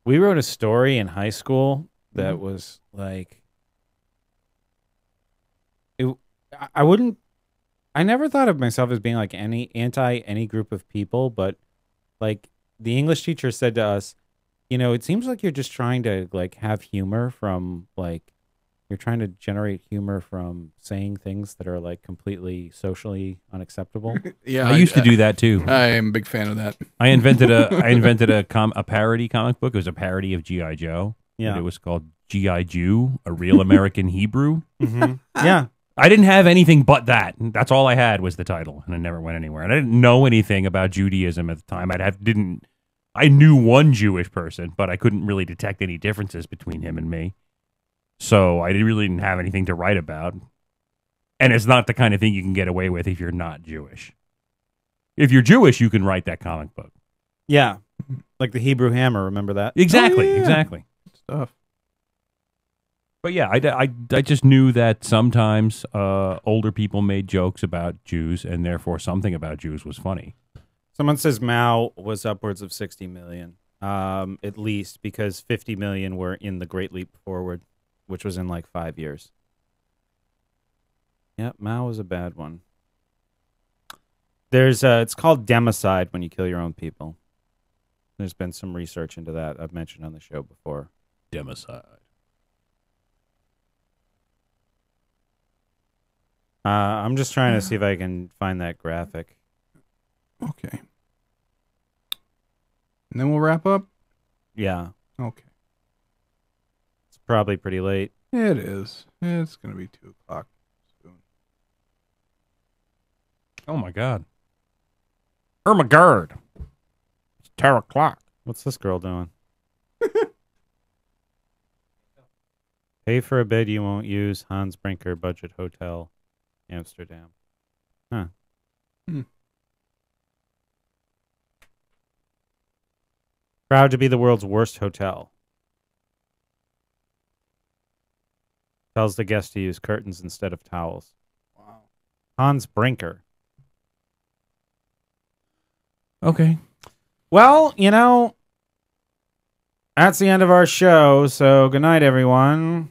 We wrote a story in high school that was like, I never thought of myself as being like any group of people, but like the English teacher said to us, it seems like you're just trying to like have humor from like, you're trying to generate humor from saying things that are like completely socially unacceptable. Yeah, I used to do that too. I am a big fan of that. I invented a parody comic book. It was a parody of G.I. Joe. Yeah. It was called G.I. Jew, a real American Hebrew. Yeah. I didn't have anything but that. That's all I had was the title, and it never went anywhere. And I didn't know anything about Judaism at the time. I knew one Jewish person, but I couldn't really detect any differences between him and me. So I really didn't have anything to write about. And it's not the kind of thing you can get away with if you're not Jewish. If you're Jewish, you can write that comic book. Yeah. Like the Hebrew Hammer, remember that? Exactly, Oh, yeah. exactly. Good stuff. But yeah, I just knew that sometimes older people made jokes about Jews, and therefore something about Jews was funny. Someone says Mao was upwards of 60 million, at least, because 50 million were in the Great Leap Forward, which was in like 5 years. Yeah, Mao was a bad one. It's called democide when you kill your own people. There's been some research into that I've mentioned on the show before. Democide. I'm just trying to see if I can find that graphic. Okay. And then we'll wrap up? Yeah. Okay. It's probably pretty late. It is. It's going to be 2 o'clock soon. Oh my God. Ermagerd. It's 10 o'clock. What's this girl doing? Pay for a bed you won't use. Hans Brinker Budget Hotel, Amsterdam. Huh. Proud to be the world's worst hotel. Tells the guest to use curtains instead of towels. Wow. Hans Brinker. Okay. Well, you know, that's the end of our show. So good night, everyone.